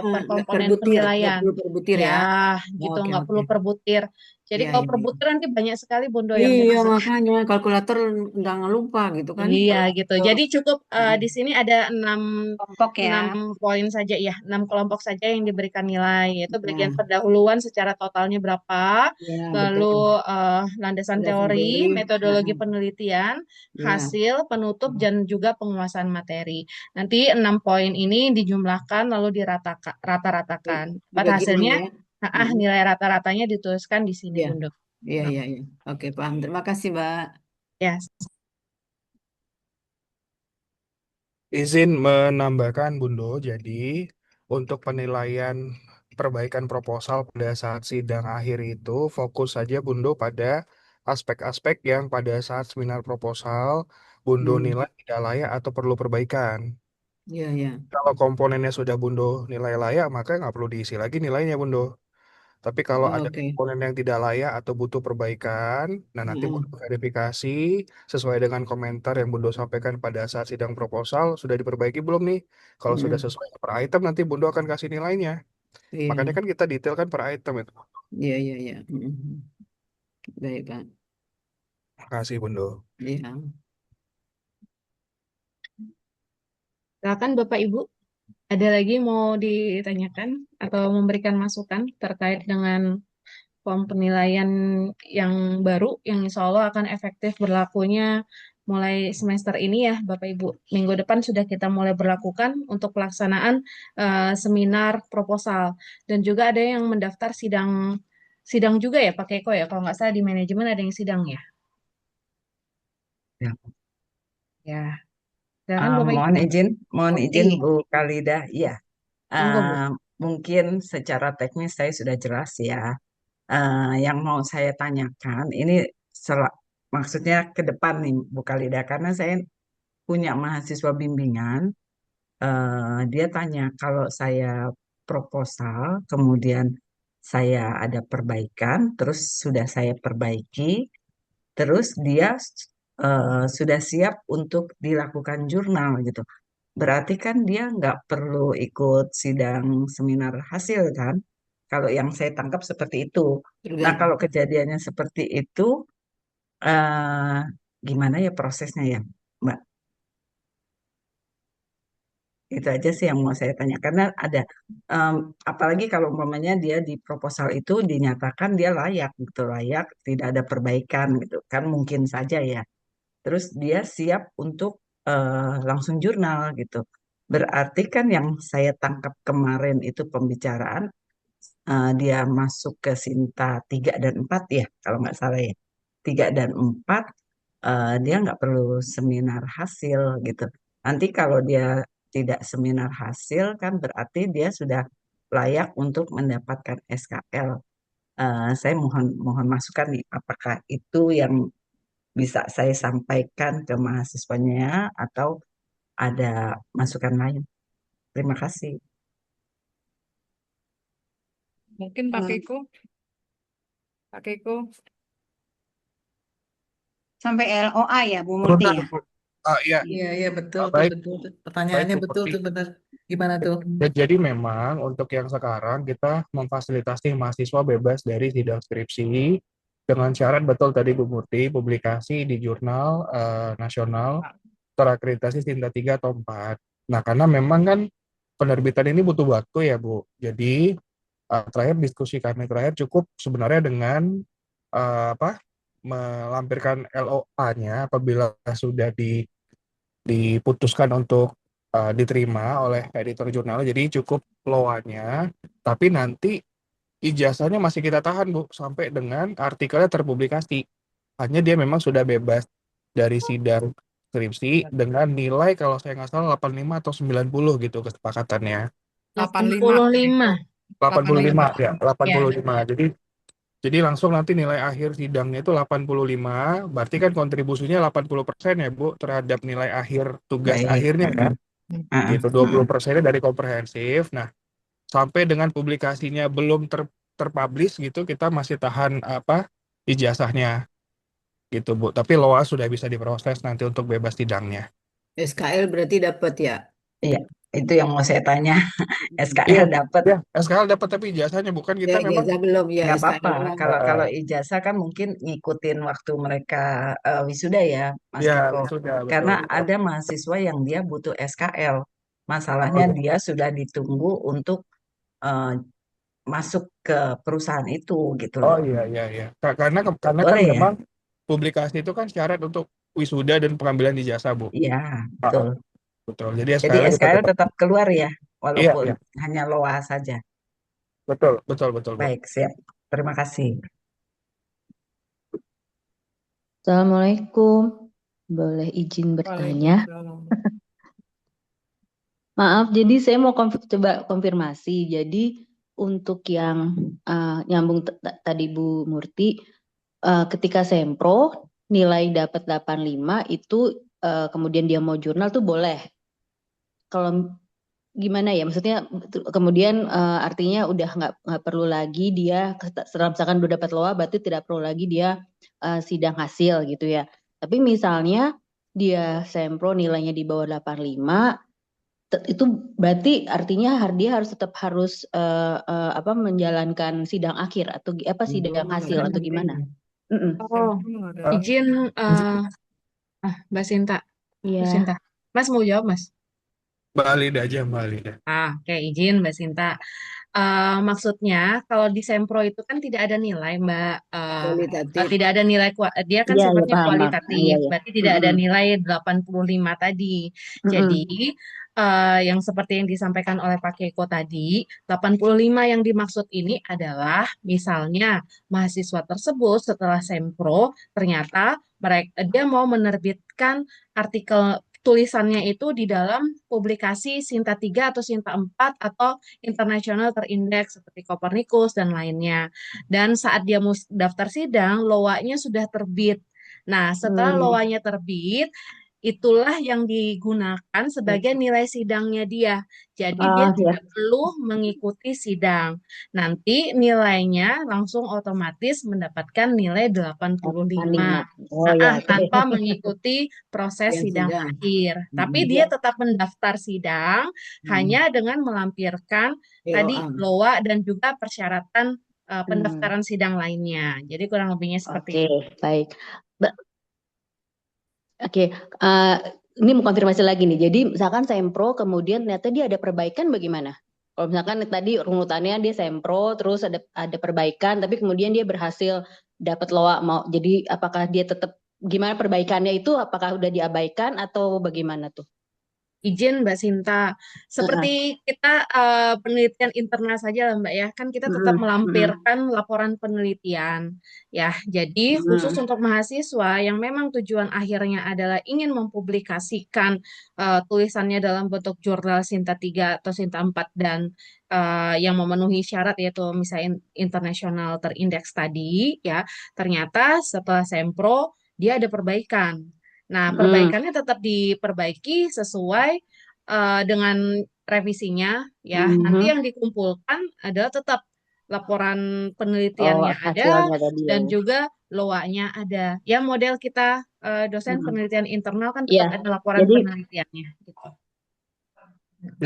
nggak per komponen butir, nggak penilaian. perlu per butir ya. Ya, gitu Oke nggak oke. perlu per butir. Jadi Iya kalau iya. per Iya. butir nanti banyak sekali Bundo yang Iya dimasuk. makanya kalkulator nggak ngelupa gitu kan. Iya Kalau gitu. itu, Jadi cukup mm, di sini ada Kelompok ya. 6 poin saja ya, 6 kelompok saja yang diberikan nilai, yaitu bagian ya, pendahuluan secara totalnya berapa, ya lalu betul. landasan Penjelasan teori, teori, metodologi penelitian, ya, hasil, penutup, dan juga penguasaan materi. Nanti 6 poin ini dijumlahkan lalu dirata-ratakan. Dapat dibagi enam hasilnya, ya. Mm-mm. nilai rata-ratanya dituliskan di sini, Iya, Bunda. iya, iya, iya. Oke, paham. Terima kasih, Mbak. Ya, Izin menambahkan Bundo, jadi untuk penilaian perbaikan proposal pada saat sidang akhir itu fokus saja Bundo pada aspek-aspek yang pada saat seminar proposal Bundo Hmm, nilai tidak layak atau perlu perbaikan. iya, iya. Kalau komponennya sudah Bundo nilai layak, maka nggak perlu diisi lagi nilainya Bundo. Tapi kalau ada Oke. komponen yang tidak layak atau butuh perbaikan, nah nanti Mm-mm. Bundo verifikasi sesuai dengan komentar yang Bundo sampaikan pada saat sidang proposal, sudah diperbaiki belum nih? Kalau sudah Mm-mm. sesuai per item, nanti Bundo akan kasih nilainya. Makanya Iya, kan kita detailkan per item itu. iya, iya, iya. Mm-mm. Baik, Pak. Makasih Bundo. Iya. silakan Bapak Ibu. Ada lagi mau ditanyakan atau memberikan masukan terkait dengan form penilaian yang baru yang insya Allah akan efektif berlakunya mulai semester ini ya Bapak Ibu. Minggu depan sudah kita mulai berlakukan untuk pelaksanaan seminar proposal dan juga ada yang mendaftar sidang sidang juga ya Pak Keko ya. Kalau nggak salah di manajemen ada yang sidang ya. Ya. Ya, silakan Bapak Ibu. Mohon izin Iya. Bu Kalida. Iya, Monggo Bu. eh, mungkin secara teknis saya sudah jelas ya. Yang mau saya tanyakan ini maksudnya ke depan nih Bu Kalida, karena saya punya mahasiswa bimbingan. Dia tanya kalau saya proposal, kemudian saya ada perbaikan, terus sudah saya perbaiki, terus dia sudah siap untuk dilakukan jurnal gitu. Berarti kan dia nggak perlu ikut sidang seminar hasil kan? Kalau yang saya tangkap seperti itu. Nah, Tergantung. kalau kejadiannya seperti itu, eh, gimana ya prosesnya ya, Mbak? Itu aja sih yang mau saya tanya. Karena ada, em, apalagi kalau umpamanya dia di proposal itu dinyatakan dia layak gitu, layak, tidak ada perbaikan gitu. Kan mungkin saja ya. Terus dia siap untuk langsung jurnal gitu. Berarti kan yang saya tangkap kemarin itu pembicaraan dia masuk ke Sinta 3 dan 4 ya, kalau nggak salah ya. 3 dan 4 dia nggak perlu seminar hasil gitu. Nanti kalau dia tidak seminar hasil kan berarti dia sudah layak untuk mendapatkan SKL. Saya mohon mohon masukan nih, apakah itu yang bisa saya sampaikan ke mahasiswanya atau ada masukan lain? Terima kasih. Mungkin Pak Eh, Keko, Pak Keko. sampai LOA ya, Bu Murti Bentar, ya. Bu. Iya, Iya, iya betul tuh, baik, betul tuh. baik Pertanyaannya Bu betul Putri. tuh, benar. Gimana tuh? Jadi memang untuk yang sekarang kita memfasilitasi mahasiswa bebas dari sidang skripsi dengan syarat betul tadi Bu Murti, publikasi di jurnal nasional terakreditasi Sinta 3 atau 4. Nah, karena memang kan penerbitan ini butuh waktu ya Bu. Jadi terakhir diskusi kami terakhir cukup sebenarnya dengan apa melampirkan LOA-nya apabila sudah diputuskan untuk diterima oleh editor jurnal. Jadi cukup LOA-nya, tapi nanti ijazahnya masih kita tahan Bu sampai dengan artikelnya terpublikasi. Hanya dia memang sudah bebas dari sidang skripsi dengan nilai kalau saya nggak salah 85 atau 90 gitu kesepakatannya. 85, Pak Keko. 85. 85 85. ya, Ya. 85. Jadi langsung nanti nilai akhir sidangnya itu 85, berarti kan kontribusinya 80% ya Bu terhadap nilai akhir tugas Baik. akhirnya kan. Ah, Gitu 20% dari komprehensif. Nah, sampai dengan publikasinya belum terpublish gitu kita masih tahan apa ijazahnya gitu Bu. Tapi LOA sudah bisa diproses nanti untuk bebas sidangnya. SKL berarti dapat ya. Iya, itu yang mau saya tanya. Iya, SKL dapat. ya SKL dapat tapi ijazahnya bukan Ya, kita memang ijazah belum ya Nggak apa-apa. SKL. Kalau eh, kalau ijazah kan mungkin ngikutin waktu mereka wisuda ya, Mas ya Keko. sudah betul Karena betul. ada mahasiswa yang dia butuh SKL. Oh Masalahnya ya. dia sudah ditunggu untuk eh, masuk ke perusahaan itu gitu Oh loh. iya iya iya. Karena kan Boleh ya? memang publikasi itu kan syarat untuk wisuda dan pengambilan ijazah Bu. Iya, Ah, betul. ah, betul. Jadi Jadi SKL kita SKL tetap. tetap keluar ya, Iya walaupun iya hanya LOA saja. betul betul betul Bu. Baik, siap. Terima kasih. Assalamualaikum. Boleh izin bertanya? Waalaikumsalam. Maaf, jadi saya mau coba konfirmasi. Jadi untuk yang nyambung tadi Bu Murti, ketika sempro nilai dapat 85 itu kemudian dia mau jurnal tuh boleh. Kalau gimana ya? Maksudnya kemudian artinya udah nggak perlu lagi dia setelah misalkan udah dapat LOA berarti tidak perlu lagi dia sidang hasil gitu ya. Tapi misalnya dia sempro nilainya di bawah 85 itu berarti artinya dia tetap harus apa menjalankan sidang akhir atau apa sidang hasil atau gimana? Oh, Eh, izin Mbak Sinta. Iya. Mbak Sinta. Mas mau jawab, Mas? Mbak Lida aja Mbak Lida. Oke, izin Mbak Sinta. Maksudnya kalau di Sempro itu kan tidak ada nilai, Mbak. Kualitatif. Tidak ada nilai, dia kan Iya, ya, sifatnya paham. kualitatif, Iya, iya. berarti tidak ada nilai 85 tadi. Jadi, yang seperti yang disampaikan oleh Pak Keiko tadi, 85 yang dimaksud ini adalah misalnya mahasiswa tersebut setelah Sempro ternyata dia mau menerbitkan artikel tulisannya itu di dalam publikasi Sinta 3 atau Sinta 4 atau internasional terindeks seperti Copernicus dan lainnya. Dan saat dia daftar sidang, LOA-nya sudah terbit. Nah, setelah LOA-nya terbit, itulah yang digunakan sebagai nilai sidangnya dia. Jadi dia ya. tidak perlu mengikuti sidang. Nanti nilainya langsung otomatis mendapatkan nilai 85. Oh ya, oke. Tanpa mengikuti proses Yang sidang sidang. akhir. Tapi dia tetap mendaftar sidang hanya dengan melampirkan tadi LOA. LOA dan juga persyaratan pendaftaran sidang lainnya. Jadi kurang lebihnya seperti Oke, itu. baik. Oke, ini mau konfirmasi lagi nih. Jadi misalkan sempro kemudian ternyata dia ada perbaikan bagaimana? Kalau misalkan tadi runutannya dia sempro terus ada perbaikan tapi kemudian dia berhasil dapat LOA mau. Jadi apakah dia tetap gimana perbaikannya itu apakah udah diabaikan atau bagaimana tuh? Izin Mbak Sinta, seperti kita penelitian internal saja lah Mbak ya, kan kita tetap melampirkan laporan penelitian ya. Jadi khusus untuk mahasiswa yang memang tujuan akhirnya adalah ingin mempublikasikan tulisannya dalam bentuk jurnal Sinta 3 atau Sinta 4 dan yang memenuhi syarat yaitu misalnya internasional terindeks tadi ya, ternyata setelah sempro dia ada perbaikan. Nah, perbaikannya tetap diperbaiki sesuai dengan revisinya ya. Nanti yang dikumpulkan adalah tetap laporan penelitiannya ada hasilnya tadi dan ya. juga LOA-nya ada. Ya, model kita dosen penelitian internal kan tetap Iya. ada laporan Jadi penelitiannya gitu.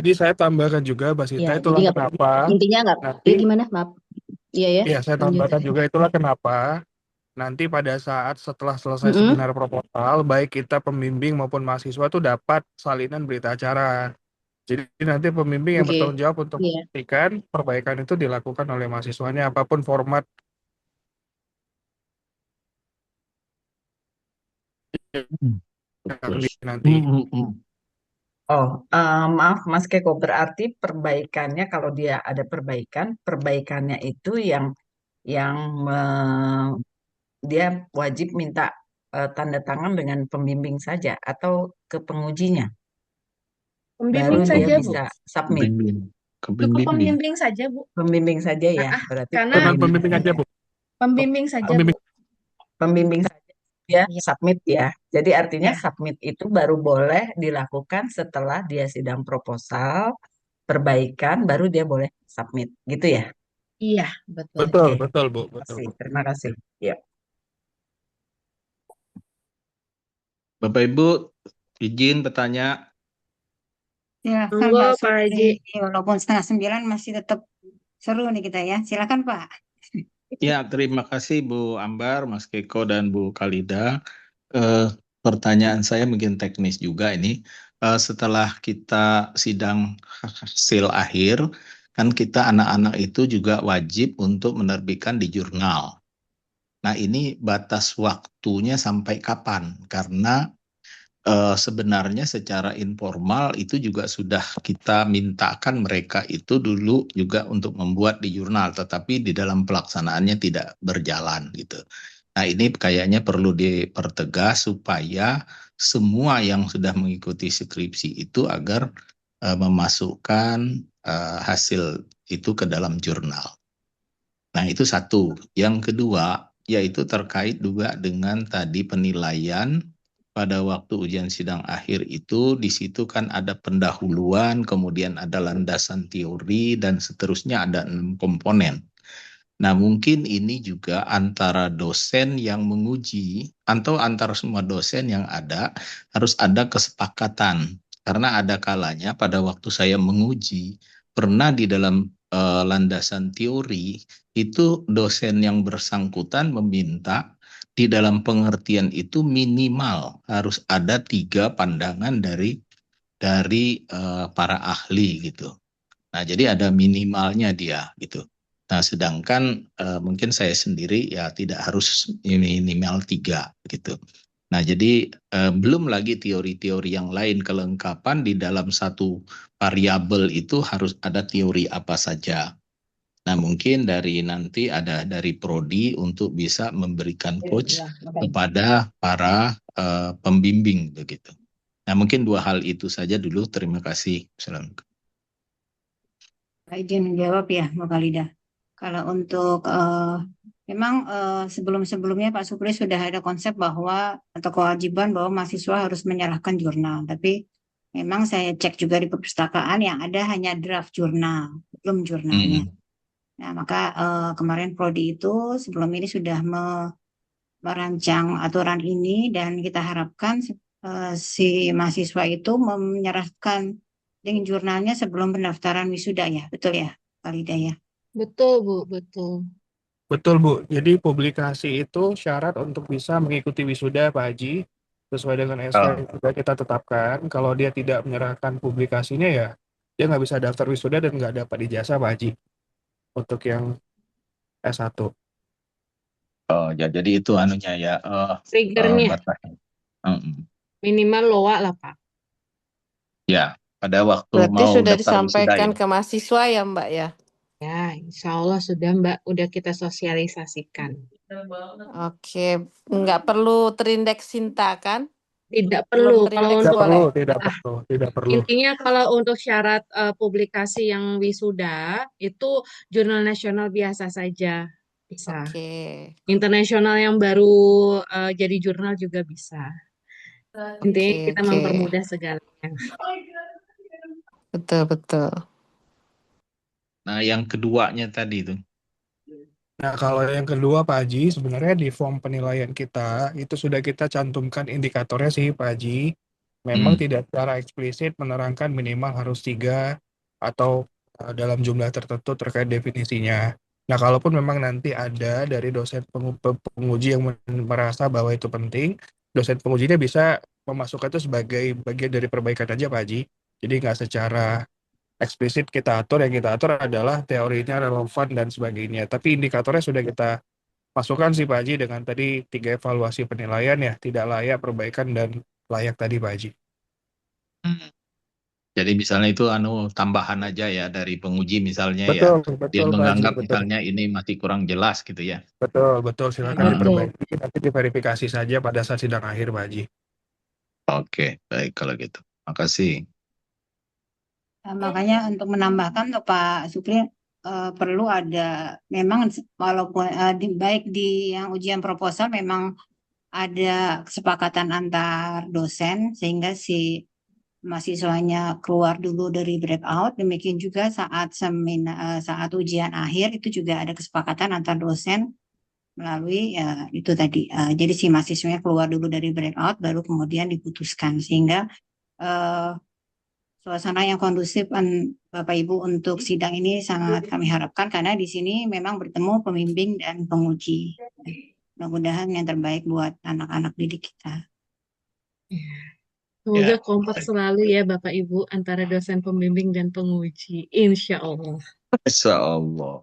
Jadi saya tambahkan juga Mbak Sita, ya, itulah jadi kenapa intinya nggak nanti gimana? Maaf. Iya ya. ya saya Lanjut. tambahkan juga itulah kenapa nanti pada saat setelah selesai seminar proposal, baik kita pembimbing maupun mahasiswa tuh dapat salinan berita acara. Jadi nanti pembimbing yang Oke. bertanggung jawab untuk Iya. memastikan perbaikan itu dilakukan oleh mahasiswanya apapun format nanti. Oh, maaf Mas Keko, berarti perbaikannya kalau dia ada perbaikannya itu yang dia wajib minta tanda tangan dengan pembimbing saja atau ke pengujinya, baru Pembimbing dia saja, Bu. bisa submit. Cukup pembimbing saja, Bu. Pembimbing saja ya, berarti Karena Dengan pembimbing aja Bu. pembimbing saja, Bu. pembimbing saja dia submit ya. Jadi artinya submit itu baru boleh dilakukan setelah dia sidang proposal, perbaikan, baru dia boleh submit, gitu ya? Iya, betul. Betul, Oke. betul Bu, betul. Terima kasih. Ya. Bapak Ibu, izin bertanya. Silakan Monggo Pak Pak Haji. Supri, walaupun 8:30 masih tetap seru nih kita ya. Silakan Pak. Ya, terima kasih Bu Ambar, Mas Keko, dan Bu Kalida. Eh, Pertanyaan saya mungkin teknis juga ini. Setelah kita sidang hasil akhir, kan kita anak-anak itu juga wajib untuk menerbitkan di jurnal. Nah, ini batas waktunya sampai kapan? Karena sebenarnya secara informal itu juga sudah kita mintakan mereka itu dulu juga untuk membuat di jurnal, tetapi di dalam pelaksanaannya tidak berjalan gitu. Nah, ini kayaknya perlu dipertegas supaya semua yang sudah mengikuti skripsi itu agar memasukkan hasil itu ke dalam jurnal. Nah, itu satu. Yang kedua, yaitu terkait juga dengan tadi penilaian pada waktu ujian sidang akhir itu, di situ kan ada pendahuluan, kemudian ada landasan teori, dan seterusnya ada 6 komponen. Nah, mungkin ini juga antara dosen yang menguji, atau antara semua dosen yang ada, harus ada kesepakatan. Karena ada kalanya pada waktu saya menguji, pernah di dalam landasan teori, itu dosen yang bersangkutan meminta di dalam pengertian itu minimal harus ada 3 pandangan dari para ahli gitu. Nah, jadi ada minimalnya dia gitu. Nah, sedangkan mungkin saya sendiri ya tidak harus minimal 3 gitu. Nah, jadi belum lagi teori-teori yang lain, kelengkapan di dalam satu variabel itu harus ada teori apa saja. Nah, mungkin nanti ada dari Prodi untuk bisa memberikan coach kepada para pembimbing begitu. Nah, mungkin 2 hal itu saja dulu. Terima kasih. Assalamualaikum. Izin menjawab ya, Mbak Kalida. Kalau untuk memang sebelum-sebelumnya Pak Supri sudah ada konsep bahwa atau kewajiban bahwa mahasiswa harus menyerahkan jurnal. Tapi memang saya cek juga di perpustakaan yang ada hanya draft jurnal, belum jurnalnya. Nah, maka kemarin Prodi itu sebelum ini sudah merancang aturan ini dan kita harapkan si mahasiswa itu menyerahkan dengan jurnalnya sebelum pendaftaran wisuda ya, betul ya, Kalida ya? Betul Bu, betul. Betul Bu, jadi publikasi itu syarat untuk bisa mengikuti wisuda Pak Haji, sesuai dengan SK yang sudah kita tetapkan. Kalau dia tidak menyerahkan publikasinya ya, dia nggak bisa daftar wisuda dan nggak dapat ijazah Pak Haji untuk yang S1. Oh, ya, jadi itu anunya ya, Triggernya batasnya. minimal LOA lah Pak. Ya, pada waktu Berarti mau sudah daftar wisuda disampaikan ya. ke mahasiswa ya Mbak ya? Ya, insya Allah sudah Mbak, udah kita sosialisasikan. Oke, nggak perlu terindeks Sinta kan? Tidak Belum perlu. Kalau terindeks untuk boleh? Tidak perlu. intinya kalau untuk syarat publikasi yang wisuda itu jurnal nasional biasa saja bisa. Oke. Internasional yang baru jadi jurnal juga bisa. Intinya Oke, kita oke. mempermudah segalanya. Betul. Nah, yang keduanya tadi itu. Nah, kalau yang kedua Pak Haji, sebenarnya di form penilaian kita, itu sudah kita cantumkan indikatornya sih Pak Haji. Memang tidak secara eksplisit menerangkan minimal harus 3 atau dalam jumlah tertentu terkait definisinya. Nah, kalaupun memang nanti ada dari dosen penguji yang merasa bahwa itu penting, dosen pengujinya bisa memasukkan itu sebagai bagian dari perbaikan aja Pak Haji. Jadi nggak secara eksplisit kita atur, yang kita atur adalah teorinya relevan dan sebagainya. Tapi indikatornya sudah kita masukkan sih Pak Haji dengan tadi 3 evaluasi penilaian ya, tidak layak, perbaikan, dan layak tadi Pak Haji. Jadi misalnya itu tambahan aja ya dari penguji misalnya Betul, ya. betul, Dia Pak Haji, menganggap betul. misalnya ini masih kurang jelas gitu ya. Betul, silakan Betul. diperbaiki, nanti diverifikasi saja pada saat sidang akhir Pak Haji. Oke, baik kalau gitu. Makasih. Nah, makanya untuk menambahkan untuk Pak Supri perlu ada memang walaupun baik di yang ujian proposal memang ada kesepakatan antar dosen sehingga si mahasiswanya keluar dulu dari breakout. Demikian juga saat ujian akhir itu juga ada kesepakatan antar dosen melalui itu tadi. Jadi si mahasiswanya keluar dulu dari breakout, baru kemudian diputuskan sehingga suasana yang kondusif Bapak Ibu untuk sidang ini sangat kami harapkan karena di sini memang bertemu pembimbing dan penguji. Mudah-mudahan yang terbaik buat anak-anak didik kita. Semoga Ya, kompak selalu ya Bapak Ibu antara dosen pembimbing dan penguji. Insya Allah. Insya Allah.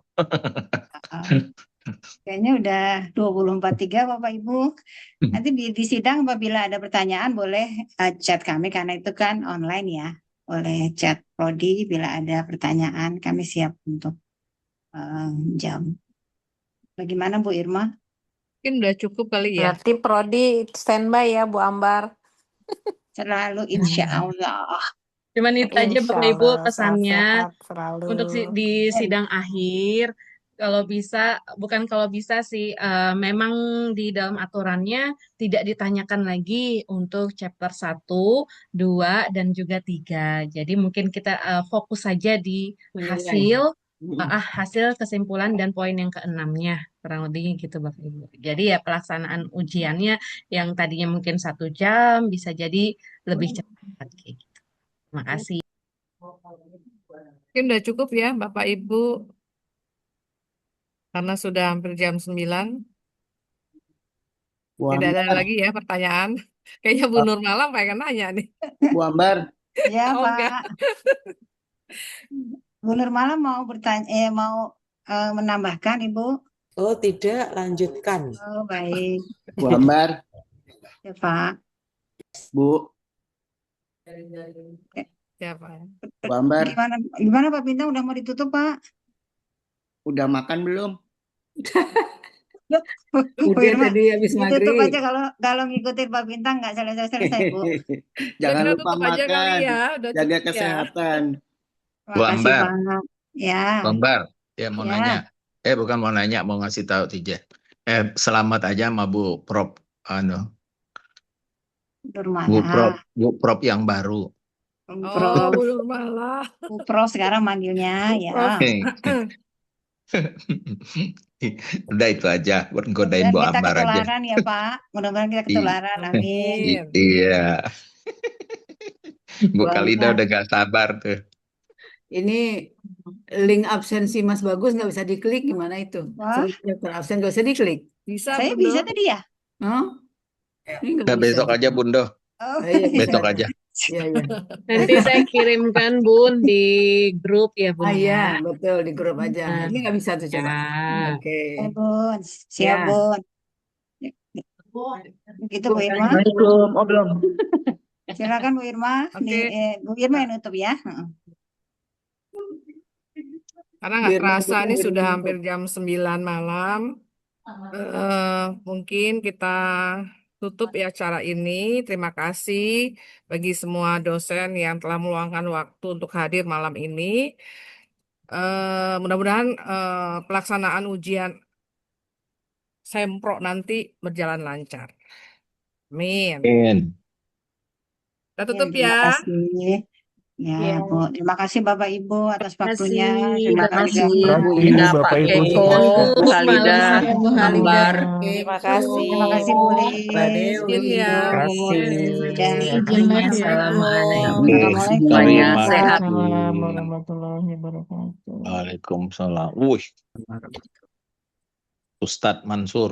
Kayaknya udah 24.3 Bapak Ibu. Nanti di sidang apabila ada pertanyaan boleh chat kami karena itu kan online ya. Boleh chat Prodi bila ada pertanyaan kami siap untuk jam. Bagaimana Bu Irma? Mungkin udah cukup kali ya. Berarti Prodi standby ya Bu Ambar. Selalu insya Allah. Cuman itu aja Insya Bapak Ibu Allah pesannya sehat-sehat selalu. untuk di sidang akhir. Kalau bisa, bukan kalau bisa sih, memang di dalam aturannya tidak ditanyakan lagi untuk chapter 1, 2, dan juga 3. Jadi mungkin kita fokus saja di Menilai. hasil kesimpulan dan poin yang ke-6-nya. Kurang lebih gitu Bapak Ibu. Jadi ya pelaksanaan ujiannya yang tadinya mungkin 1 jam, bisa jadi lebih cepat. Kayak gitu. Terima kasih. Mungkin udah cukup ya Bapak Ibu. Karena sudah hampir jam 9. Bu Tidak ada Ambar, lagi ya pertanyaan. Kayaknya Bu Nur Malam pengen nanya nih. Bu Ambar, Ya Oh enggak. Pak. Bu Nur Malam mau bertanya, mau menambahkan Ibu? Oh, tidak, lanjutkan. Oh baik. Bu Ambar, Ya Pak. Bu, Ya Pak. Bu Ambar, Gimana Pak Bintang udah mau ditutup Pak? udah makan belum? Bu Udah Irma, tadi habis ditutup maghrib. aja kalau ngikutin Pak Bintang nggak selesai-selesai Bu. Jangan Kita lupa tutup aja kali makan, ya. Udah jaga cukup ya. kesehatan. Bu Makasih Ambar, Pak. Ya, Bu Ambar, ya mau ya. nanya. Bukan mau nanya, mau ngasih tahu Tija. Selamat aja sama Bu Prof. Bu Prof yang baru. Oh, Bu Nur Malam. Bu Prof sekarang manggilnya Bu ya. Prof. Udah itu aja, buat godain Dan Bu kita Ambar aja. ketularan ya Pak. Mudah-mudahan kita ketularan. Amin. Iya. Bu Bu Kalida Ambar, udah gak sabar tuh. ini link absensi Mas Bagus nggak bisa diklik, gimana itu? Wah. Daftar absen nggak bisa diklik. Bisa, Saya Bundo. bisa tadi ya. Oh, ini nggak Nah, bisa. besok aja Bundo. Oh, iya, Besok bisa. aja. Iya, iya. Nanti saya kirimkan Bun di grup ya Bun Iya, ya. betul, di grup aja. Nah, Ini nggak bisa tuh coba. ya. Oke. Ya, Bun. Siap Ya. Bun. Gitu Bu Irma. Assalamualaikum. Oh belum. Silakan Bu Irma. Oke. Bu Irma yang nutup ya. Karena nggak Biar terasa Mas ini Bagus sudah menutup. hampir jam 9 malam. Mungkin kita tutup ya acara ini. Terima kasih bagi semua dosen yang telah meluangkan waktu untuk hadir malam ini. Mudah-mudahan pelaksanaan ujian Sempro nanti berjalan lancar. Amin. Kita tutup Terima ya. kasih. Ya, Ya. Bu. Terima kasih Bapak Ibu atas Terima waktunya. kasih Terima Bapak kasih Ibu. juga. Bu Ini Ida, Pak Bapak Ibu Keko, semua. Bu Halida, Malam Bu Halida. Ambar. Terima Assalamualaikum. kasih. Terima kasih Bu Mbak Lis, Bu Dewi. Izin ya. Ibu. Kasih. Ya, Izin Mas ya. Assalamualaikum. Oke, Assalamualaikum. terima Sehat. kasih. Waalaikumsalam warahmatullahi wabarakatuh. Waalaikumsalam. Wuih, Ustadz Mansur.